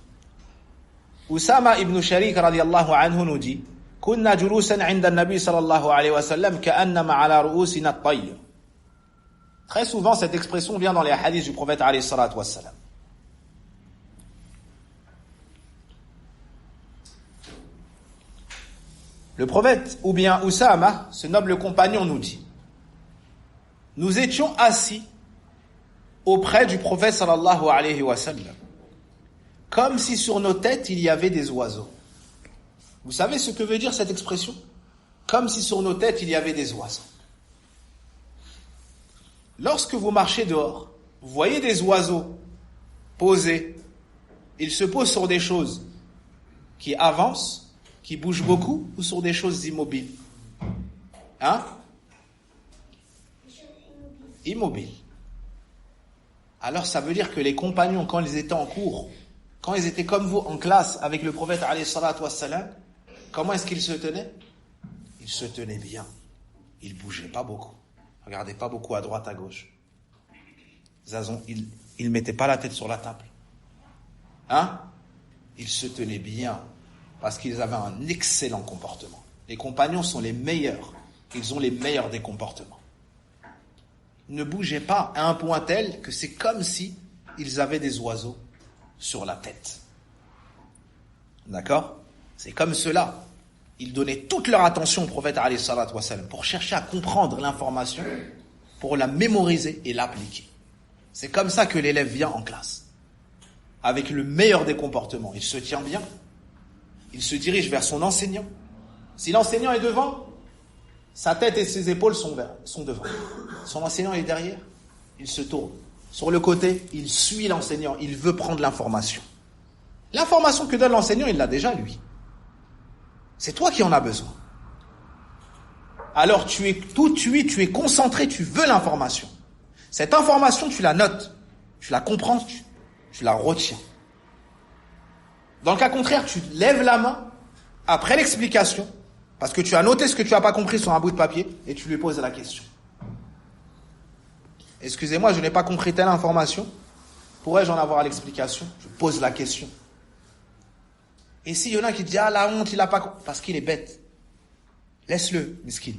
Usama ibn Sharik radiyallahu anhu nous dit, كنا جلوسا عند النبي صلى الله عليه وسلم كأنما على رؤوسنا الطير. Très souvent, cette expression vient dans les hadiths du prophète alayhi salatu wassalam. Le prophète, ou bien Usama, ce noble compagnon, nous dit, nous étions assis auprès du prophète sallallahu alayhi wa sallam, comme si sur nos têtes il y avait des oiseaux. Vous savez ce que veut dire cette expression? Comme si sur nos têtes il y avait des oiseaux. Lorsque vous marchez dehors, vous voyez des oiseaux posés. Ils se posent sur des choses qui avancent, qui bougent beaucoup, ou sur des choses immobiles. Hein? Immobiles. Alors ça veut dire que les compagnons, quand ils étaient en cours, quand ils étaient comme vous en classe avec le prophète alayhi salatu wassalam, comment est-ce qu'ils se tenaient? Ils se tenaient bien. Ils bougeaient pas beaucoup. Regardaient pas beaucoup à droite, à gauche. Ils mettaient pas la tête sur la table. Hein? Ils se tenaient bien parce qu'ils avaient un excellent comportement. Les compagnons sont les meilleurs. Ils ont les meilleurs des comportements. Ne bougez pas à un point tel que c'est comme si ils avaient des oiseaux sur la tête. D'accord? C'est comme cela. Ils donnaient toute leur attention au prophète alayhi salatu wassalam pour chercher à comprendre l'information, pour la mémoriser et l'appliquer. C'est comme ça que l'élève vient en classe. Avec le meilleur des comportements. Il se tient bien. Il se dirige vers son enseignant. Si l'enseignant est devant, sa tête et ses épaules sont devant. Son enseignant est derrière, il se tourne. Sur le côté, il suit l'enseignant, il veut prendre l'information. L'information que donne l'enseignant, il l'a déjà lui. C'est toi qui en as besoin. Alors tu es tout de suite, tu es concentré, tu veux l'information. Cette information, tu la notes, tu la comprends, tu la retiens. Dans le cas contraire, tu lèves la main après l'explication, parce que tu as noté ce que tu n'as pas compris sur un bout de papier, et tu lui poses la question. Excusez-moi, je n'ai pas compris telle information. Pourrais-je en avoir l'explication? Je pose la question. Et s'il y en a qui disent, ah la honte, il n'a pas compris, parce qu'il est bête. Laisse-le, miskin.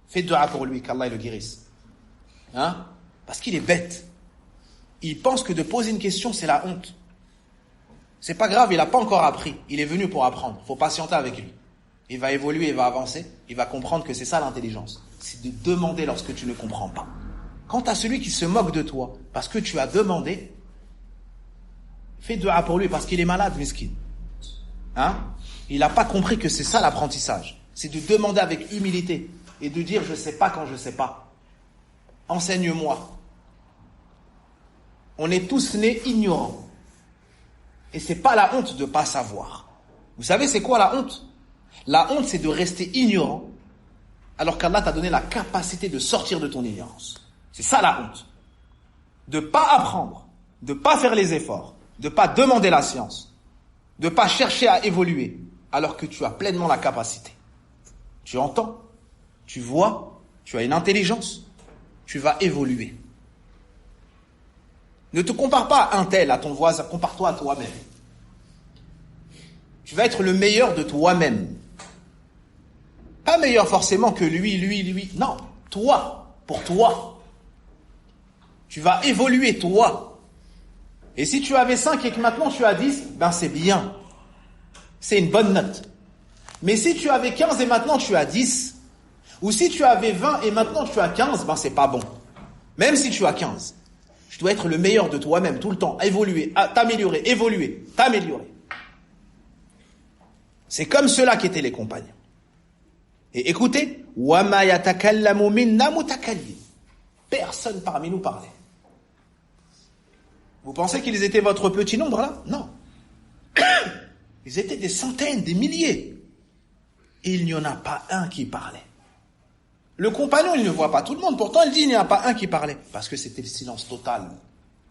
Fais dua pour lui, qu'Allah le guérisse. Hein? Parce qu'il est bête. Il pense que de poser une question, c'est la honte. C'est pas grave, il n'a pas encore appris. Il est venu pour apprendre. Il faut patienter avec lui. Il va évoluer, il va avancer. Il va comprendre que c'est ça l'intelligence. C'est de demander lorsque tu ne comprends pas. Quant à celui qui se moque de toi, parce que tu as demandé, fais dua pour lui, parce qu'il est malade, miskin. Hein? Il n'a pas compris que c'est ça l'apprentissage. C'est de demander avec humilité et de dire, je ne sais pas quand je ne sais pas. Enseigne-moi. On est tous nés ignorants. Et c'est pas la honte de ne pas savoir. Vous savez c'est quoi la honte? La honte c'est de rester ignorant alors qu'Allah t'a donné la capacité de sortir de ton ignorance. C'est ça la honte. De pas apprendre, de pas faire les efforts, de pas demander la science, de pas chercher à évoluer, alors que tu as pleinement la capacité. Tu entends, tu vois, tu as une intelligence, tu vas évoluer. Ne te compare pas à un tel, à ton voisin, compare-toi à toi-même. Tu vas être le meilleur de toi-même. Pas meilleur forcément que lui. Non, toi, pour toi. Tu vas évoluer, toi. Et si tu avais 5 et que maintenant tu as 10, ben c'est bien. C'est une bonne note. Mais si tu avais 15 et maintenant tu as 10, ou si tu avais 20 et maintenant tu as 15, ben c'est pas bon. Même si tu as 15. Tu dois être le meilleur de toi-même tout le temps, évoluer, t'améliorer, évoluer, t'améliorer. C'est comme ceux-là qui étaient les compagnons. Et écoutez, وَمَا يَتَكَلَّمُ مِنَّا مُتَكَلِّمٌ. Personne parmi nous parlait. Vous pensez qu'ils étaient votre petit nombre là? Non. Ils étaient des centaines, des milliers. Et il n'y en a pas un qui parlait. Le compagnon, il ne voit pas tout le monde. Pourtant, il dit, il n'y a pas un qui parlait. Parce que c'était le silence total.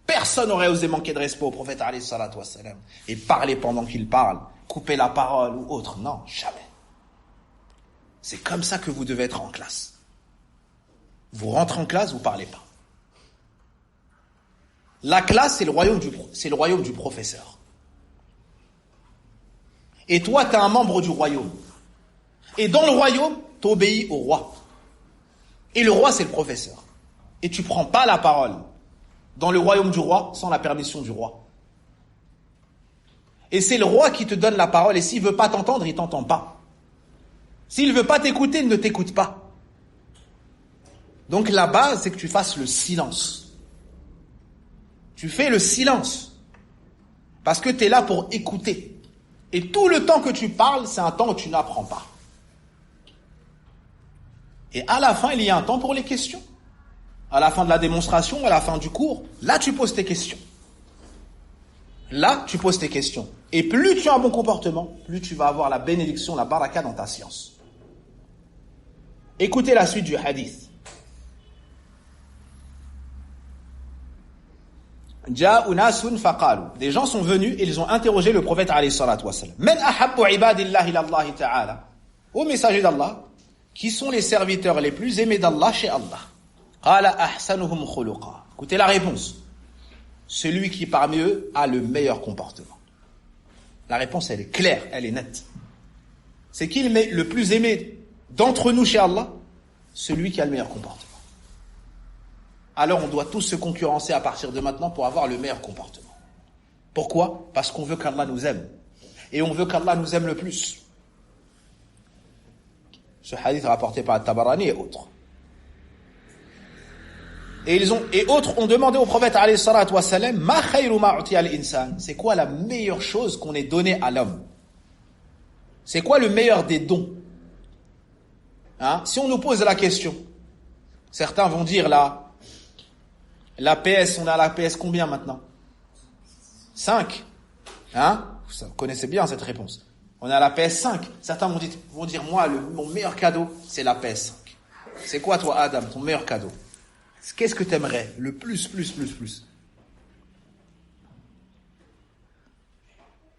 Personne n'aurait osé manquer de respect au prophète, alayhi salatu wassalam, et parler pendant qu'il parle, couper la parole ou autre. Non, jamais. C'est comme ça que vous devez être en classe. Vous rentrez en classe, vous ne parlez pas. La classe, c'est le royaume du professeur. Et toi, tu es un membre du royaume. Et dans le royaume, tu obéis au roi. Et le roi, c'est le professeur. Et tu ne prends pas la parole dans le royaume du roi sans la permission du roi. Et c'est le roi qui te donne la parole. Et s'il ne veut pas t'entendre, il ne t'entend pas. S'il ne veut pas t'écouter, il ne t'écoute pas. Donc la base, c'est que tu fasses le silence. Tu fais le silence. Parce que tu es là pour écouter. Et tout le temps que tu parles, c'est un temps où tu n'apprends pas. Et à la fin, il y a un temps pour les questions. À la fin de la démonstration, à la fin du cours, là, tu poses tes questions. Là, tu poses tes questions. Et plus tu as un bon comportement, plus tu vas avoir la bénédiction, la baraka dans ta science. Écoutez la suite du hadith. Ja'u nasun faqalu. Des gens sont venus et ils ont interrogé le prophète alayhi salatu wassalam. Man ahabbu ibadillahi ilallahi ta'ala. Au messager d'Allah, qui sont les serviteurs les plus aimés d'Allah chez Allah? Qala ahsanuhum khuluqa. Écoutez la réponse. Celui qui parmi eux a le meilleur comportement. La réponse, elle est claire, elle est nette. C'est qui le plus aimé d'entre nous chez Allah? Celui qui a le meilleur comportement. Alors on doit tous se concurrencer à partir de maintenant pour avoir le meilleur comportement. Pourquoi? Parce qu'on veut qu'Allah nous aime. Et on veut qu'Allah nous aime le plus. Ce hadith rapporté par Tabarani et autres. Et autres ont demandé au prophète alayhi salatu wassalam, ma khayru ma u'tiya al-insan. C'est quoi la meilleure chose qu'on ait donnée à l'homme? C'est quoi le meilleur des dons? Si on nous pose la question, certains vont dire la PS, on a la PS combien maintenant? 5. Vous connaissez bien cette réponse. On a la PS5. Certains vont dire moi, mon meilleur cadeau, c'est la PS5. C'est quoi toi, Adam, ton meilleur cadeau? Qu'est-ce que tu aimerais le plus?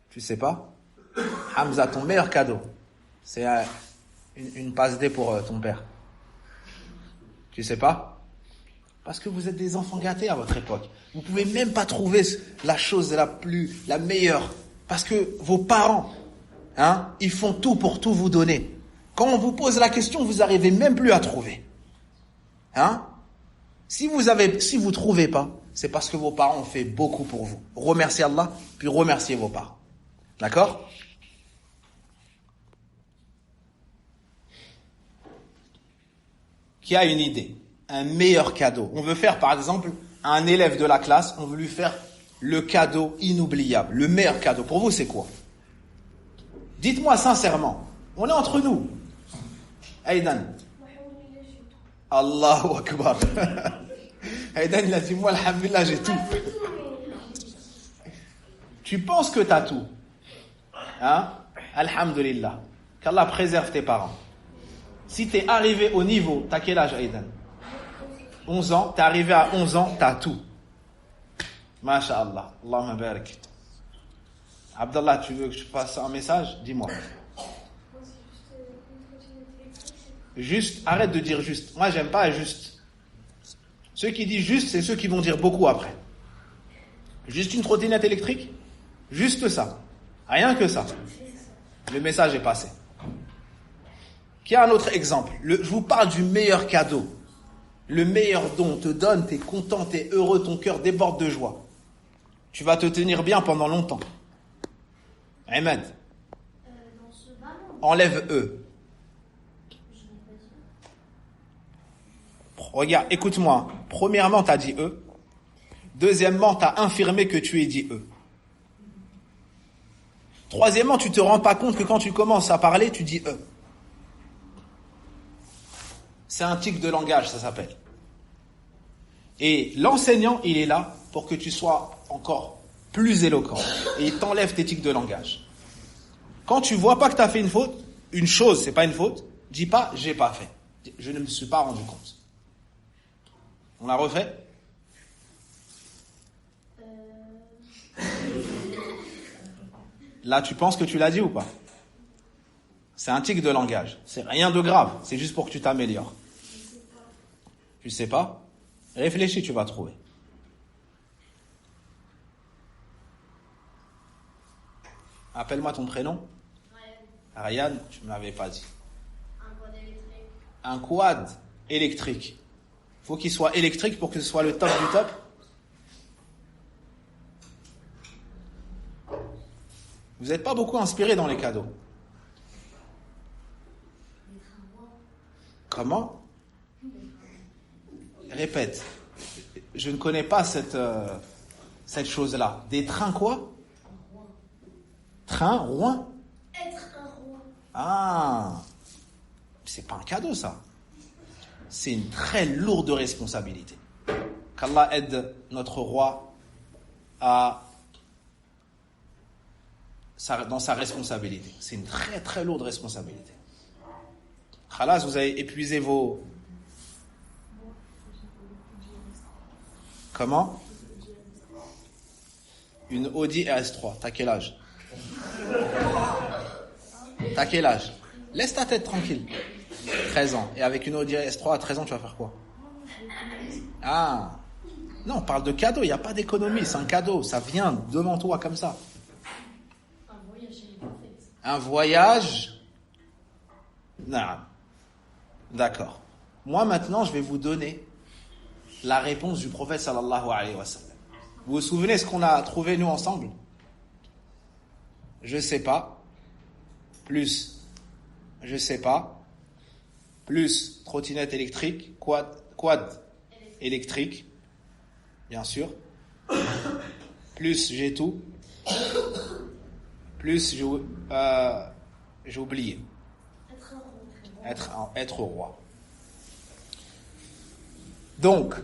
Tu sais pas? Hamza, ton meilleur cadeau, c'est une passe D pour ton père. Tu sais pas? Parce que vous êtes des enfants gâtés à votre époque. Vous pouvez même pas trouver la chose la meilleure. Parce que vos parents, ils font tout pour tout vous donner. Quand on vous pose la question, vous n'arrivez même plus à trouver. Si vous trouvez pas, c'est parce que vos parents ont fait beaucoup pour vous. Remerciez Allah, puis remerciez vos parents. D'accord? Qui a une idée? Un meilleur cadeau. On veut faire, par exemple, à un élève de la classe, on veut lui faire le cadeau inoubliable. Le meilleur cadeau. Pour vous, c'est quoi? Dites-moi sincèrement. On est entre nous. Aïdan. Allahu Akbar. Aïdan, il a dit, moi, alhamdulillah, j'ai tout. Tu penses que tu as tout. Alhamdulillah. Qu'Allah préserve tes parents. Si tu es arrivé au niveau, t'as quel âge, Aïdan? 11 ans, t'es arrivé à 11 ans, t'as tout. Masha'Allah, Allahumma barik. Abdallah, tu veux que je passe un message? Dis-moi. Juste, arrête de dire juste. Moi, j'aime pas juste. Ceux qui disent juste, c'est ceux qui vont dire beaucoup après. Juste une trottinette électrique? Juste ça. Rien que ça. Le message est passé. Qui a un autre exemple? Je vous parle du meilleur cadeau. Le meilleur don. On te donne, t'es content, t'es heureux, ton cœur déborde de joie. Tu vas te tenir bien pendant longtemps. Ahmed. Enlève E. Regarde, écoute-moi. Premièrement, t'as dit E. Deuxièmement, t'as infirmé que tu aies dit E. Troisièmement, tu te rends pas compte que quand tu commences à parler, tu dis E. C'est un tic de langage, ça s'appelle. Et l'enseignant, il est là pour que tu sois encore plus éloquent. Et il t'enlève tes tics de langage. Quand tu vois pas que tu as fait une faute, une chose, c'est pas une faute, dis pas, j'ai pas fait. Je ne me suis pas rendu compte. On l'a refait? Là, tu penses que tu l'as dit ou pas? C'est un tic de langage. C'est rien de grave. C'est juste pour que tu t'améliores. Tu sais pas? Réfléchis, tu vas trouver. Appelle-moi ton prénom. Ryan, tu me l'avais pas dit. Un quad électrique. Faut qu'il soit électrique pour que ce soit le top du top. Vous n'êtes pas beaucoup inspiré dans les cadeaux. Comment? Répète. Je ne connais pas cette chose-là. Des trains quoi? Train, Rouen? Être un roi. Ah, c'est pas un cadeau ça. C'est une très lourde responsabilité. Qu'Allah aide notre roi dans sa responsabilité. C'est une très très lourde responsabilité. Khalas, vous avez épuisé vos... Comment? Une Audi RS3. T'as quel âge? T'as quel âge? Laisse ta tête tranquille. 13 ans. Et avec une Audi RS3 à 13 ans, tu vas faire quoi? Ah. Non, on parle de cadeau. Il n'y a pas d'économie. C'est un cadeau. Ça vient devant toi comme ça. Un voyage? Non. D'accord. Moi, maintenant, je vais vous donner la réponse du prophète sallallahu alayhi wa sallam. Vous vous souvenez ce qu'on a trouvé nous ensemble? Je sais pas. Plus. Je sais pas. Plus trottinette électrique. Quad électrique. Bien sûr. Plus j'ai tout. Plus j'ai oublié. Être roi. Donc,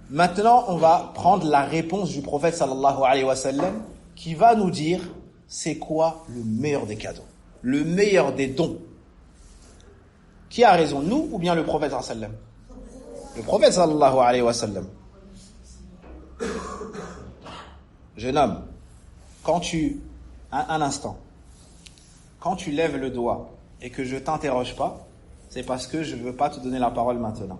maintenant, on va prendre la réponse du prophète sallallahu alayhi wa sallam qui va nous dire c'est quoi le meilleur des cadeaux, le meilleur des dons. Qui a raison, nous ou bien le prophète sallallahu alayhi wa sallam? Le prophète sallallahu alayhi wa sallam. Jeune homme, un instant, quand tu lèves le doigt et que je t'interroge pas, c'est parce que je veux pas te donner la parole maintenant.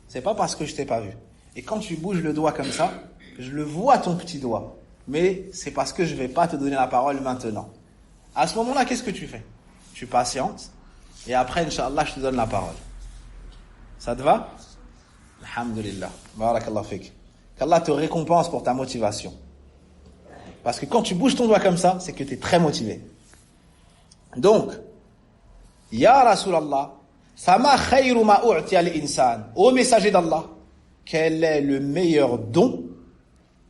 C'est pas parce que je t'ai pas vu. Et quand tu bouges le doigt comme ça, je le vois ton petit doigt. Mais c'est parce que je vais pas te donner la parole maintenant. À ce moment-là, qu'est-ce que tu fais? Tu patientes. Et après, Inch'Allah, je te donne la parole. Ça te va? Alhamdulillah. Barakallah fik. Qu'Allah te récompense pour ta motivation. Parce que quand tu bouges ton doigt comme ça, c'est que tu es très motivé. Donc, Ya Rasulallah, Fama khayru ma u'tiya l'insan. Ô messager d'Allah, quel est le meilleur don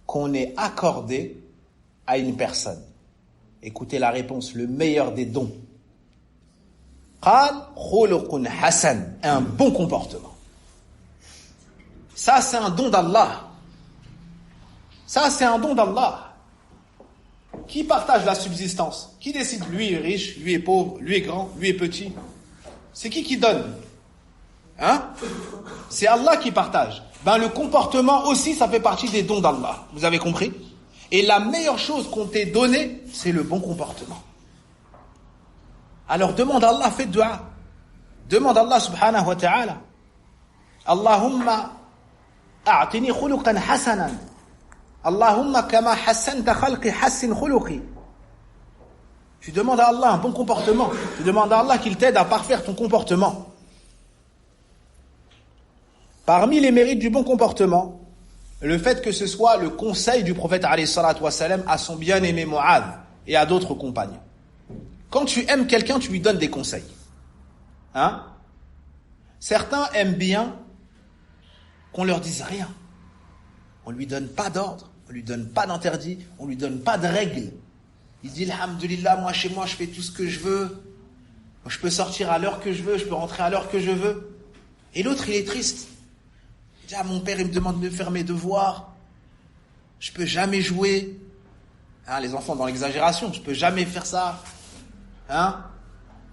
qu'on ait accordé à une personne? Écoutez la réponse, le meilleur des dons. Qal khuluqun hasan, un bon comportement. Ça, c'est un don d'Allah. Ça, c'est un don d'Allah. Qui partage la subsistance? Qui décide? Lui est riche, lui est pauvre, lui est grand, lui est petit. C'est qui donne? Hein? C'est Allah qui partage. Le comportement aussi, ça fait partie des dons d'Allah. Vous avez compris? Et la meilleure chose qu'on t'ait donnée, c'est le bon comportement. Alors demande à Allah, fais dua. Demande à Allah subhanahu wa ta'ala. Allahumma a'tini khuluqan hasanan. Allahumma kama hassanta khalqi hassin khuluqi. Tu demandes à Allah un bon comportement. Tu demandes à Allah qu'il t'aide à parfaire ton comportement. Parmi les mérites du bon comportement, le fait que ce soit le conseil du prophète alayhi salatu wassalam à son bien-aimé Mu'adh et à d'autres compagnons. Quand tu aimes quelqu'un, tu lui donnes des conseils. Hein? Certains aiment bien qu'on leur dise rien. On lui donne pas d'ordre, on lui donne pas d'interdit, on lui donne pas de règles. Il dit alhamdulillah, moi chez moi je fais tout ce que je veux. Je peux sortir à l'heure que je veux, je peux rentrer à l'heure que je veux. Et l'autre il est triste. Il dit mon père il me demande de faire mes devoirs. Je peux jamais jouer. Hein, les enfants dans l'exagération, je peux jamais faire ça. Hein?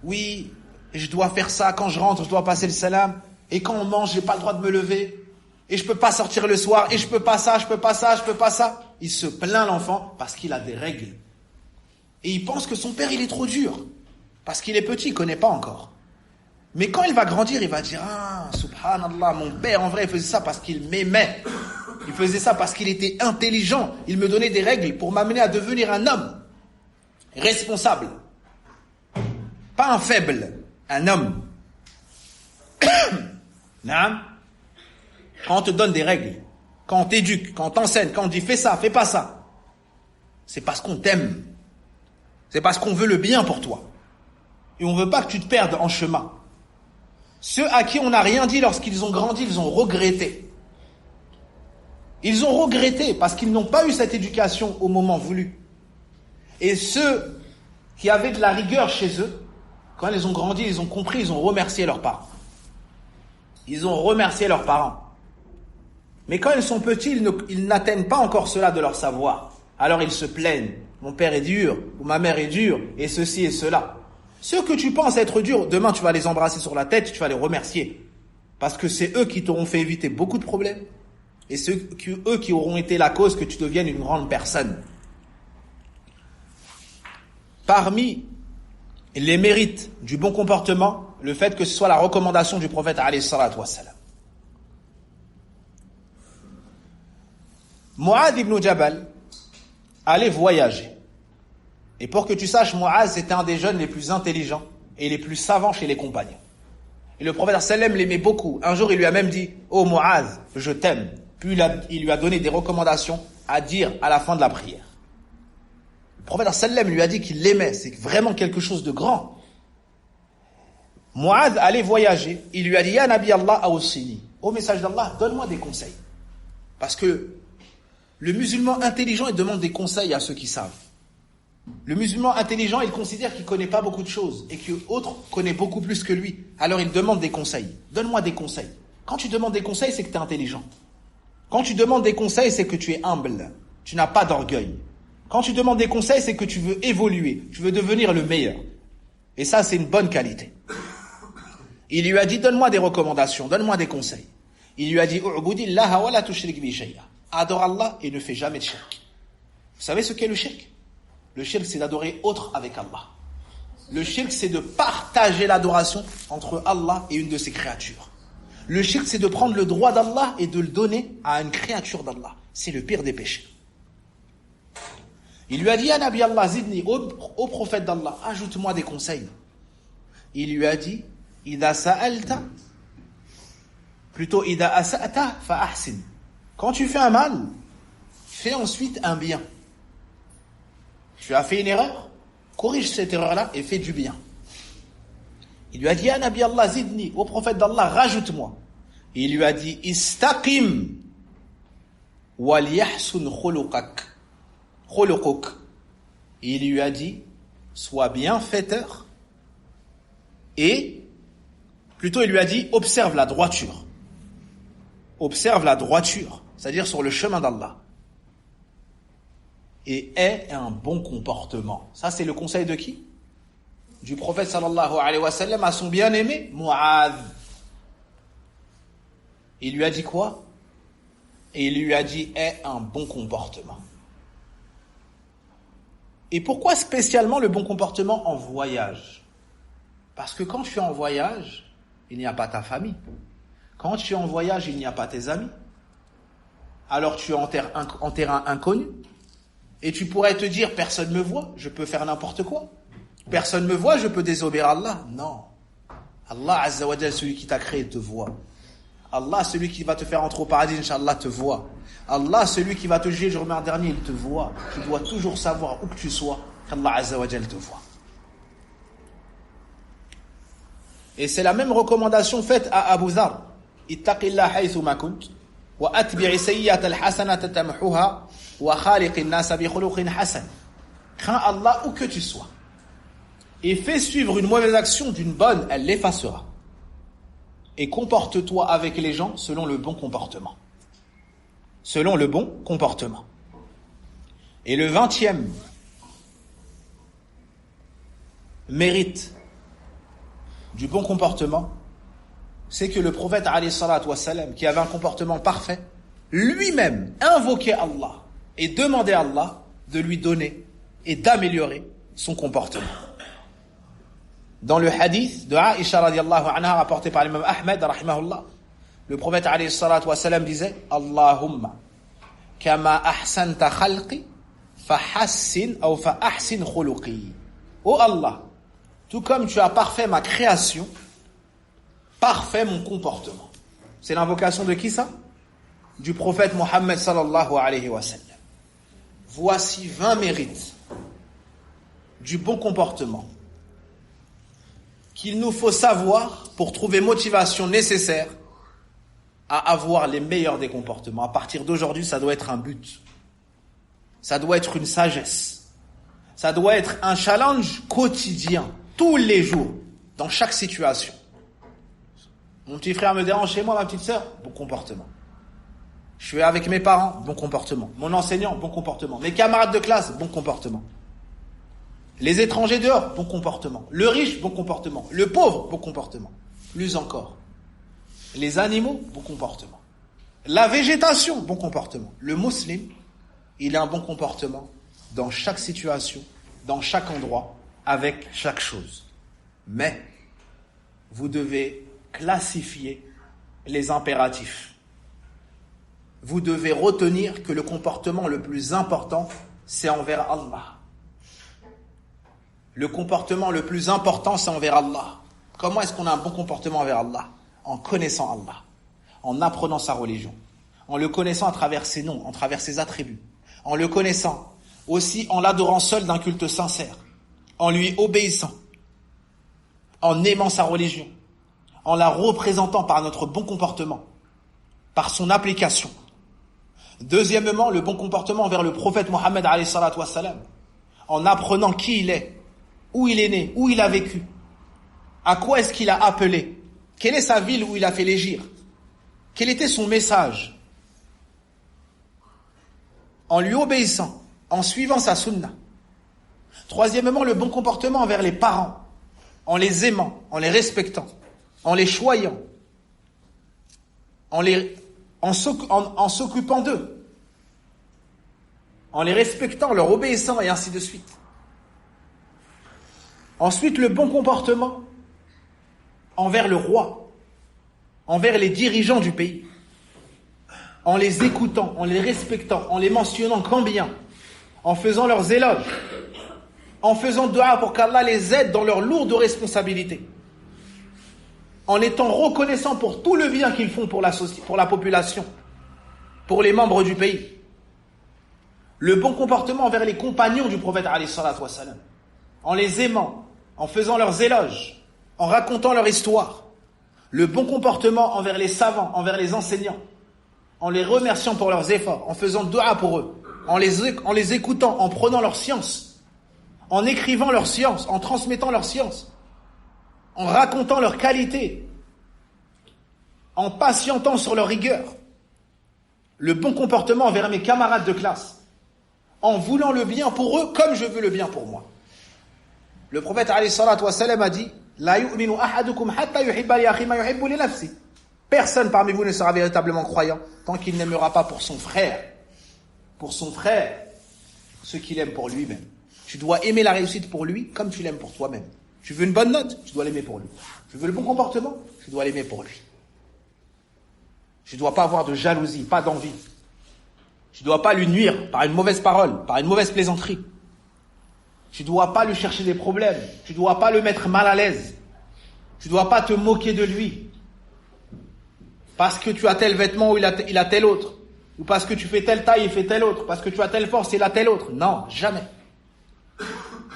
Oui, je dois faire ça quand je rentre, je dois passer le salam. Et quand on mange, j'ai pas le droit de me lever. Et je peux pas sortir le soir. Et je peux pas ça, je peux pas ça, je peux pas ça. Il se plaint l'enfant parce qu'il a des règles. Et il pense que son père il est trop dur. Parce qu'il est petit, il connaît pas encore. Mais quand il va grandir, il va dire subhanallah, mon père en vrai il faisait ça parce qu'il m'aimait. Il faisait ça parce qu'il était intelligent. Il me donnait des règles pour m'amener à devenir un homme responsable. Pas un faible, un homme. Quand on te donne des règles, quand on t'éduque, quand on t'enseigne, quand on dit fais ça, fais pas ça, c'est parce qu'on t'aime. C'est parce qu'on veut le bien pour toi. Et on veut pas que tu te perdes en chemin. Ceux à qui on n'a rien dit lorsqu'ils ont grandi, ils ont regretté. Ils ont regretté parce qu'ils n'ont pas eu cette éducation au moment voulu. Et ceux qui avaient de la rigueur chez eux, quand ils ont grandi, ils ont compris, ils ont remercié leurs parents. Ils ont remercié leurs parents. Mais quand ils sont petits, ils n'atteignent pas encore cela de leur savoir. Alors ils se plaignent. Mon père est dur, ou ma mère est dure, et ceci et cela. Ceux que tu penses être durs, demain tu vas les embrasser sur la tête, tu vas les remercier. Parce que c'est eux qui t'auront fait éviter beaucoup de problèmes. Et eux qui auront été la cause que tu deviennes une grande personne. Parmi les mérites du bon comportement, le fait que ce soit la recommandation du prophète alayhi salatu wassalam. Mu'adh ibn Jabal allait voyager. Et pour que tu saches, Mu'adh c'était un des jeunes les plus intelligents et les plus savants chez les compagnons. Et le prophète sallam l'aimait beaucoup. Un jour il lui a même dit « Oh Mu'adh, je t'aime ». Puis il lui a donné des recommandations à dire à la fin de la prière. Le prophète sallam lui a dit qu'il l'aimait, c'est vraiment quelque chose de grand. Mu'adh allait voyager, il lui a dit « Ya Nabi Allah awsini » Ô message d'Allah, donne-moi des conseils. Parce que le musulman intelligent, il demande des conseils à ceux qui savent. Le musulman intelligent, il considère qu'il connaît pas beaucoup de choses et que l'autre connaît beaucoup plus que lui. Alors il demande des conseils. Donne-moi des conseils. Quand tu demandes des conseils, c'est que tu es intelligent. Quand tu demandes des conseils, c'est que tu es humble. Tu n'as pas d'orgueil. Quand tu demandes des conseils, c'est que tu veux évoluer. Tu veux devenir le meilleur. Et ça, c'est une bonne qualité. Il lui a dit, donne-moi des recommandations, donne-moi des conseils. Il lui a dit, u'budillaha wa la tushrik bi shay'a. Adore Allah et ne fais jamais de shirk. Vous savez ce qu'est le shirk? Le shirk, c'est d'adorer autre avec Allah. Le shirk, c'est de partager l'adoration entre Allah et une de ses créatures. Le shirk, c'est de prendre le droit d'Allah et de le donner à une créature d'Allah. C'est le pire des péchés. Il lui a dit, « Ya Nabi Allah, zidni, au prophète d'Allah, ajoute-moi des conseils. » Il lui a dit, « Ida sa'alta, plutôt Ida asa'ta fa ahsin. » Quand tu fais un mal, fais ensuite un bien. Tu as fait une erreur, corrige cette erreur-là et fais du bien. Il lui a dit, Ya Nabi Allah zidni, au prophète d'Allah, rajoute-moi. Il lui a dit, Istaqim, wal yahsun khuluquk. Il lui a dit, sois bienfaiteur. Et, plutôt il lui a dit, observe la droiture. Observe la droiture, c'est-à-dire sur le chemin d'Allah. Et aie un bon comportement. Ça, c'est le conseil de qui? Du prophète sallallahu alayhi wa sallam à son bien-aimé, Mu'adh. Il lui a dit quoi? Et il lui a dit, aie un bon comportement. Et pourquoi spécialement le bon comportement en voyage? Parce que quand tu es en voyage, il n'y a pas ta famille. Quand tu es en voyage, il n'y a pas tes amis. Alors tu es en terrain inconnu. Et tu pourrais te dire, personne ne me voit, je peux faire n'importe quoi. Personne ne me voit, je peux désobéir à Allah. Non. Allah Azza wa Jal, celui qui t'a créé, te voit. Allah, celui qui va te faire entrer au paradis, Inch'Allah, te voit. Allah, celui qui va te juger le jour dernier, il te voit. Tu dois toujours savoir où que tu sois, qu'Allah Azza wa Jal te voit. Et c'est la même recommandation faite à Abu Dhar. Ittaqillah haythu ma kunt, wa atbi'i sayyi'ata al-hasanata tamhuha, wa khaliqin nasa bi khuluqin hasan. Crains Allah où que tu sois. Et fais suivre une mauvaise action d'une bonne, elle l'effacera. Et comporte-toi avec les gens selon le bon comportement. Selon le bon comportement. Et le 20e mérite du bon comportement, c'est que le prophète alayhi salatu wassalam, qui avait un comportement parfait, lui-même invoquait Allah et demandait à Allah de lui donner et d'améliorer son comportement. Dans le hadith de Aïcha radiallahu anha rapporté par l'imam Ahmed rahimahullah, le prophète alayhi salatu wassalam disait, Allahumma kama ahsanta khalqi fahassin ou fahassin khuluqi. Oh Allah, tout comme tu as parfait ma création, parfait mon comportement. C'est l'invocation de qui ça? Du prophète Mohammed sallallahu alayhi wa sallam. Voici 20 mérites du bon comportement qu'il nous faut savoir pour trouver motivation nécessaire à avoir les meilleurs des comportements. À partir d'aujourd'hui, ça doit être un but. Ça doit être une sagesse. Ça doit être un challenge quotidien, tous les jours, dans chaque situation. Mon petit frère me dérange chez moi, ma petite sœur, bon comportement. Je suis avec mes parents, bon comportement. Mon enseignant, bon comportement. Mes camarades de classe, bon comportement. Les étrangers dehors, bon comportement. Le riche, bon comportement. Le pauvre, bon comportement. Plus encore. Les animaux, bon comportement. La végétation, bon comportement. Le musulman, il a un bon comportement dans chaque situation, dans chaque endroit, avec chaque chose. Mais, vous devez classifier les impératifs. Vous devez retenir que le comportement le plus important, c'est envers Allah. Le comportement le plus important, c'est envers Allah. Comment est-ce qu'on a un bon comportement envers Allah? En connaissant Allah, en apprenant sa religion, en le connaissant à travers ses noms, à travers ses attributs, en le connaissant aussi en l'adorant seul d'un culte sincère, en lui obéissant, en aimant sa religion, en la représentant par notre bon comportement, par son application. Deuxièmement, le bon comportement envers le prophète Mohammed alayhi salatu wassalam, en apprenant qui il est, où il est né, où il a vécu, à quoi est-ce qu'il a appelé, quelle est sa ville où il a fait l'hégire, quel était son message, en lui obéissant, en suivant sa sunna. Troisièmement, le bon comportement envers les parents, en les aimant, en les respectant, en les choyant, en s'occupant d'eux, en les respectant, leur obéissant et ainsi de suite. Ensuite, le bon comportement envers le roi, envers les dirigeants du pays, en les écoutant, en les respectant, en les mentionnant qu'en bien, en faisant leurs éloges, en faisant dua pour qu'Allah les aide dans leurs lourdes responsabilités, en étant reconnaissants pour tout le bien qu'ils font pour la population, pour les membres du pays. Le bon comportement envers les compagnons du prophète alayhi salatu wassalam, en les aimant, en faisant leurs éloges, en racontant leur histoire. Le bon comportement envers les savants, envers les enseignants, en les remerciant pour leurs efforts, en faisant dua pour eux, en les écoutant, en prenant leur science, en écrivant leur science, en transmettant leur science, en racontant leurs qualités, en patientant sur leur rigueur. Le bon comportement envers mes camarades de classe, en voulant le bien pour eux comme je veux le bien pour moi. Le prophète alayhi salatu wassalam a dit, La yu'minu ahadukum hatta yuhibba li akhi ma yuhibbu li nafsi. Personne parmi vous ne sera véritablement croyant tant qu'il n'aimera pas pour son frère, ce qu'il aime pour lui-même. Tu dois aimer la réussite pour lui comme tu l'aimes pour toi-même. Tu veux une bonne note, tu dois l'aimer pour lui. Tu veux le bon comportement, tu dois l'aimer pour lui. Tu ne dois pas avoir de jalousie, pas d'envie. Tu ne dois pas lui nuire par une mauvaise parole, par une mauvaise plaisanterie. Tu ne dois pas lui chercher des problèmes. Tu ne dois pas le mettre mal à l'aise. Tu ne dois pas te moquer de lui. Parce que tu as tel vêtement ou il a tel autre. Ou parce que tu fais telle taille, il fait tel autre. Parce que tu as telle force, il a tel autre. Non, jamais.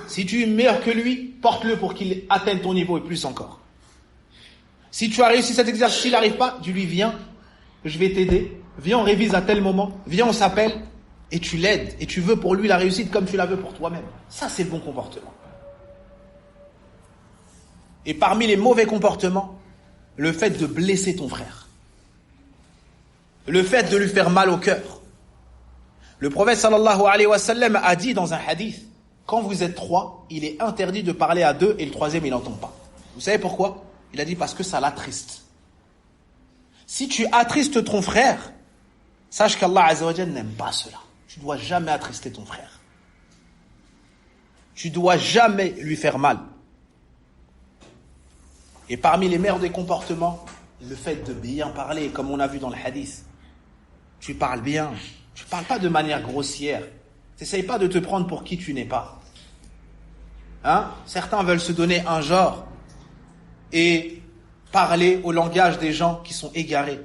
Si tu es meilleur que lui, porte-le pour qu'il atteigne ton niveau et plus encore. Si tu as réussi cet exercice, s'il n'arrive pas, dis-lui, viens, je vais t'aider. Viens, on révise à tel moment. Viens, on s'appelle. Et tu l'aides. Et tu veux pour lui la réussite comme tu la veux pour toi-même. Ça, c'est le bon comportement. Et parmi les mauvais comportements, le fait de blesser ton frère. Le fait de lui faire mal au cœur. Le prophète sallallahu alayhi wa sallam a dit dans un hadith, quand vous êtes 3, il est interdit de parler à 2 et le 3e il n'entend pas. Vous savez pourquoi? Il a dit parce que ça l'attriste. Si tu attristes ton frère, sache qu'Allah Azza wa Jalla n'aime pas cela. Tu ne dois jamais attrister ton frère. Tu ne dois jamais lui faire mal. Et parmi les meilleurs des comportements, le fait de bien parler, comme on a vu dans le hadith. Tu parles bien. Tu ne parles pas de manière grossière. Tu n'essayes pas de te prendre pour qui tu n'es pas. Certains veulent se donner un genre et parler au langage des gens qui sont égarés,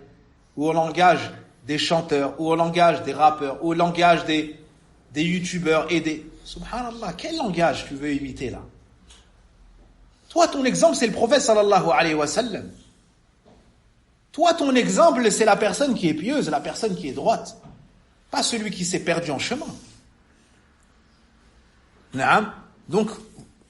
ou au langage des chanteurs, ou au langage des rappeurs, ou au langage des youtubeurs et des... Subhanallah, quel langage tu veux imiter là? Toi, ton exemple, c'est le prophète sallallahu alayhi wa sallam. Toi, ton exemple, c'est la personne qui est pieuse, la personne qui est droite. Pas celui qui s'est perdu en chemin. Donc,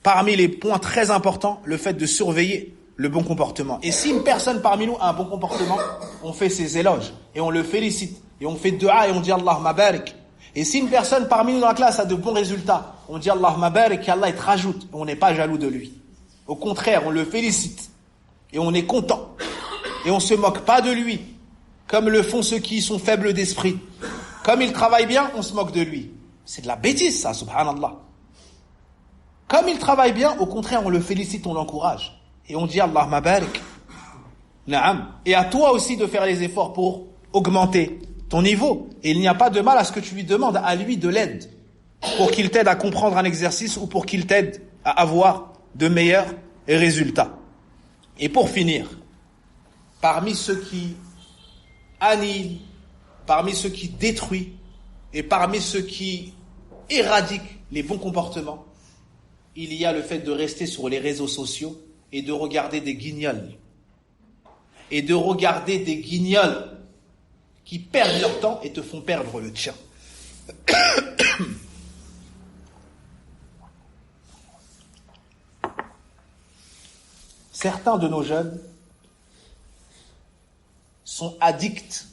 parmi les points très importants, le fait de surveiller le bon comportement. Et si une personne parmi nous a un bon comportement, on fait ses éloges et on le félicite et on fait dua et on dit Allahumma barik. Et si une personne parmi nous dans la classe a de bons résultats, on dit Allahumma barik et Allah il te rajoute et on n'est pas jaloux de lui. Au contraire, on le félicite et on est content et on se moque pas de lui comme le font ceux qui sont faibles d'esprit. Comme il travaille bien, on se moque de lui. C'est de la bêtise ça, subhanallah. Comme il travaille bien, au contraire, on le félicite, on l'encourage. Et on dit Allahumma barik. Naam. Et à toi aussi de faire les efforts pour augmenter ton niveau. Et il n'y a pas de mal à ce que tu lui demandes à lui de l'aide. Pour qu'il t'aide à comprendre un exercice ou pour qu'il t'aide à avoir de meilleurs résultats. Et pour finir, parmi ceux qui annihilent, parmi ceux qui détruisent et parmi ceux qui éradiquent les bons comportements, il y a le fait de rester sur les réseaux sociaux et de regarder des guignols. Et de regarder des guignols qui perdent leur temps et te font perdre le tien. Certains de nos jeunes sont addicts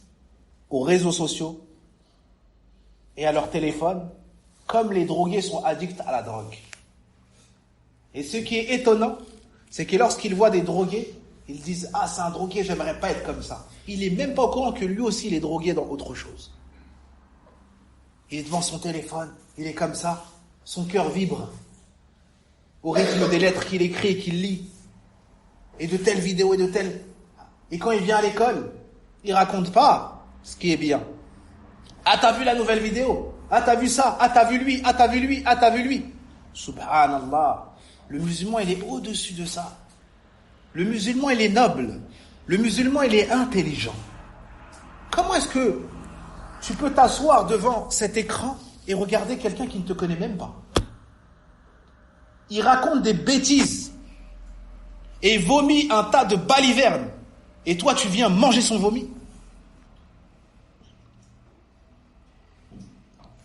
aux réseaux sociaux et à leur téléphone, comme les drogués sont addicts à la drogue. Et ce qui est étonnant, c'est que lorsqu'ils voient des drogués, ils disent « Ah, c'est un drogué, j'aimerais pas être comme ça. » Il n'est même pas au courant que lui aussi, il est drogué dans autre chose. Il est devant son téléphone, il est comme ça, son cœur vibre au rythme des lettres qu'il écrit et qu'il lit, et de telles vidéos et de telles... Et quand il vient à l'école, il raconte pas ce qui est bien. « Ah, t'as vu la nouvelle vidéo? Ah, t'as vu ça? Ah, t'as vu lui? Ah, t'as vu lui? Ah, t'as vu lui ?» Subhanallah. Le musulman, il est au-dessus de ça. Le musulman, il est noble. Le musulman, il est intelligent. Comment est-ce que tu peux t'asseoir devant cet écran et regarder quelqu'un qui ne te connaît même pas? Il raconte des bêtises et vomit un tas de balivernes. Et toi, tu viens manger son vomi?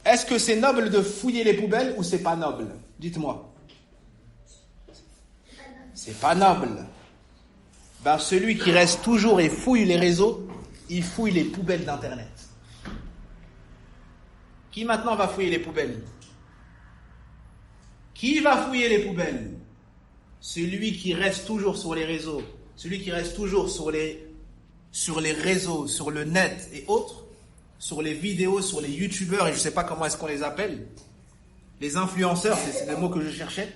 Est-ce que c'est noble de fouiller les poubelles ou c'est pas noble? Dites-moi. C'est pas noble. Ben, celui qui reste toujours et fouille les réseaux, il fouille les poubelles d'Internet. Qui maintenant va fouiller les poubelles? Qui va fouiller les poubelles? Celui qui reste toujours sur les réseaux, celui qui reste toujours sur les sur les réseaux, sur le net et autres, sur les vidéos, sur les youtubeurs, et je ne sais pas comment est-ce qu'on les appelle, les influenceurs, c'est le mot que je cherchais,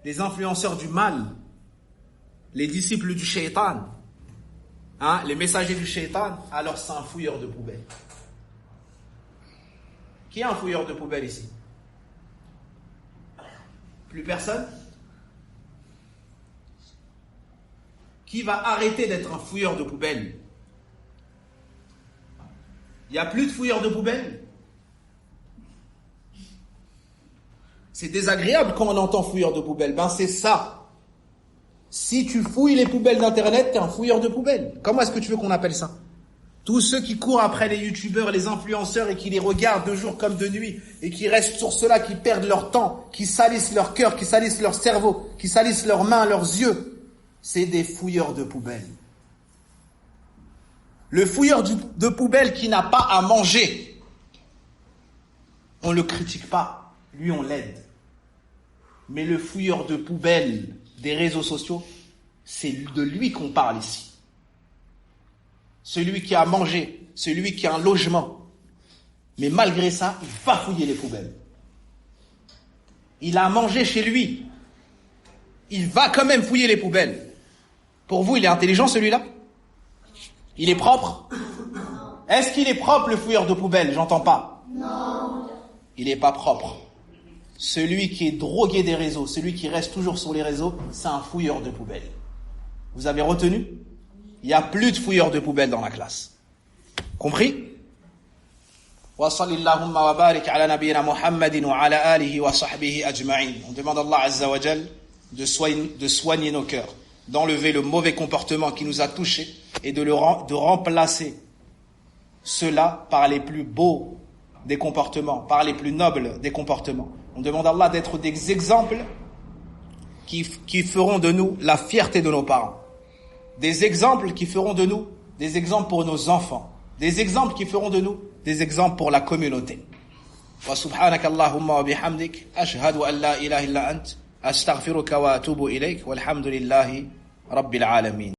les influenceurs du mal, les disciples du shaitan, hein, les messagers du shaitan, alors c'est un fouilleur de poubelle. Qui est un fouilleur de poubelle ici? Plus personne? Qui va arrêter d'être un fouilleur de poubelle? Il n'y a plus de fouilleurs de poubelle. C'est désagréable quand on entend fouilleur de poubelle. Ben c'est ça. Si tu fouilles les poubelles d'internet, t'es un fouilleur de poubelle. Comment est-ce que tu veux qu'on appelle ça? Tous ceux qui courent après les youtubeurs, les influenceurs et qui les regardent de jour comme de nuit et qui restent sur cela, qui perdent leur temps, qui salissent leur cœur, qui salissent leur cerveau, qui salissent leurs mains, leurs yeux, c'est des fouilleurs de poubelle. Le fouilleur de poubelle qui n'a pas à manger, on ne le critique pas, lui on l'aide. Mais le fouilleur de poubelle des réseaux sociaux, c'est de lui qu'on parle ici. Celui qui a mangé, celui qui a un logement. Mais malgré ça, il va fouiller les poubelles. Il a mangé chez lui. Il va quand même fouiller les poubelles. Pour vous, il est intelligent celui-là? Il est propre? Est-ce qu'il est propre le fouilleur de poubelle? J'entends pas. Non. Il n'est pas propre. Celui qui est drogué des réseaux, celui qui reste toujours sur les réseaux, c'est un fouilleur de poubelle. Vous avez retenu? Il n'y a plus de fouilleurs de poubelle dans la classe. Compris? On demande à Allah Azza wa Jal de soigner nos cœurs, d'enlever le mauvais comportement qui nous a touchés et de remplacer cela par les plus beaux des comportements, par les plus nobles des comportements. On demande à Allah d'être des exemples qui feront de nous la fierté de nos parents. Des exemples qui feront de nous des exemples pour nos enfants. Des exemples qui feront de nous des exemples pour la communauté. Wa subhanaka Allahumma wa bihamdik ashhadu an la ilaha illa ant astaghfiruka wa atubu ilayk walhamdulillahi rabbil alamin.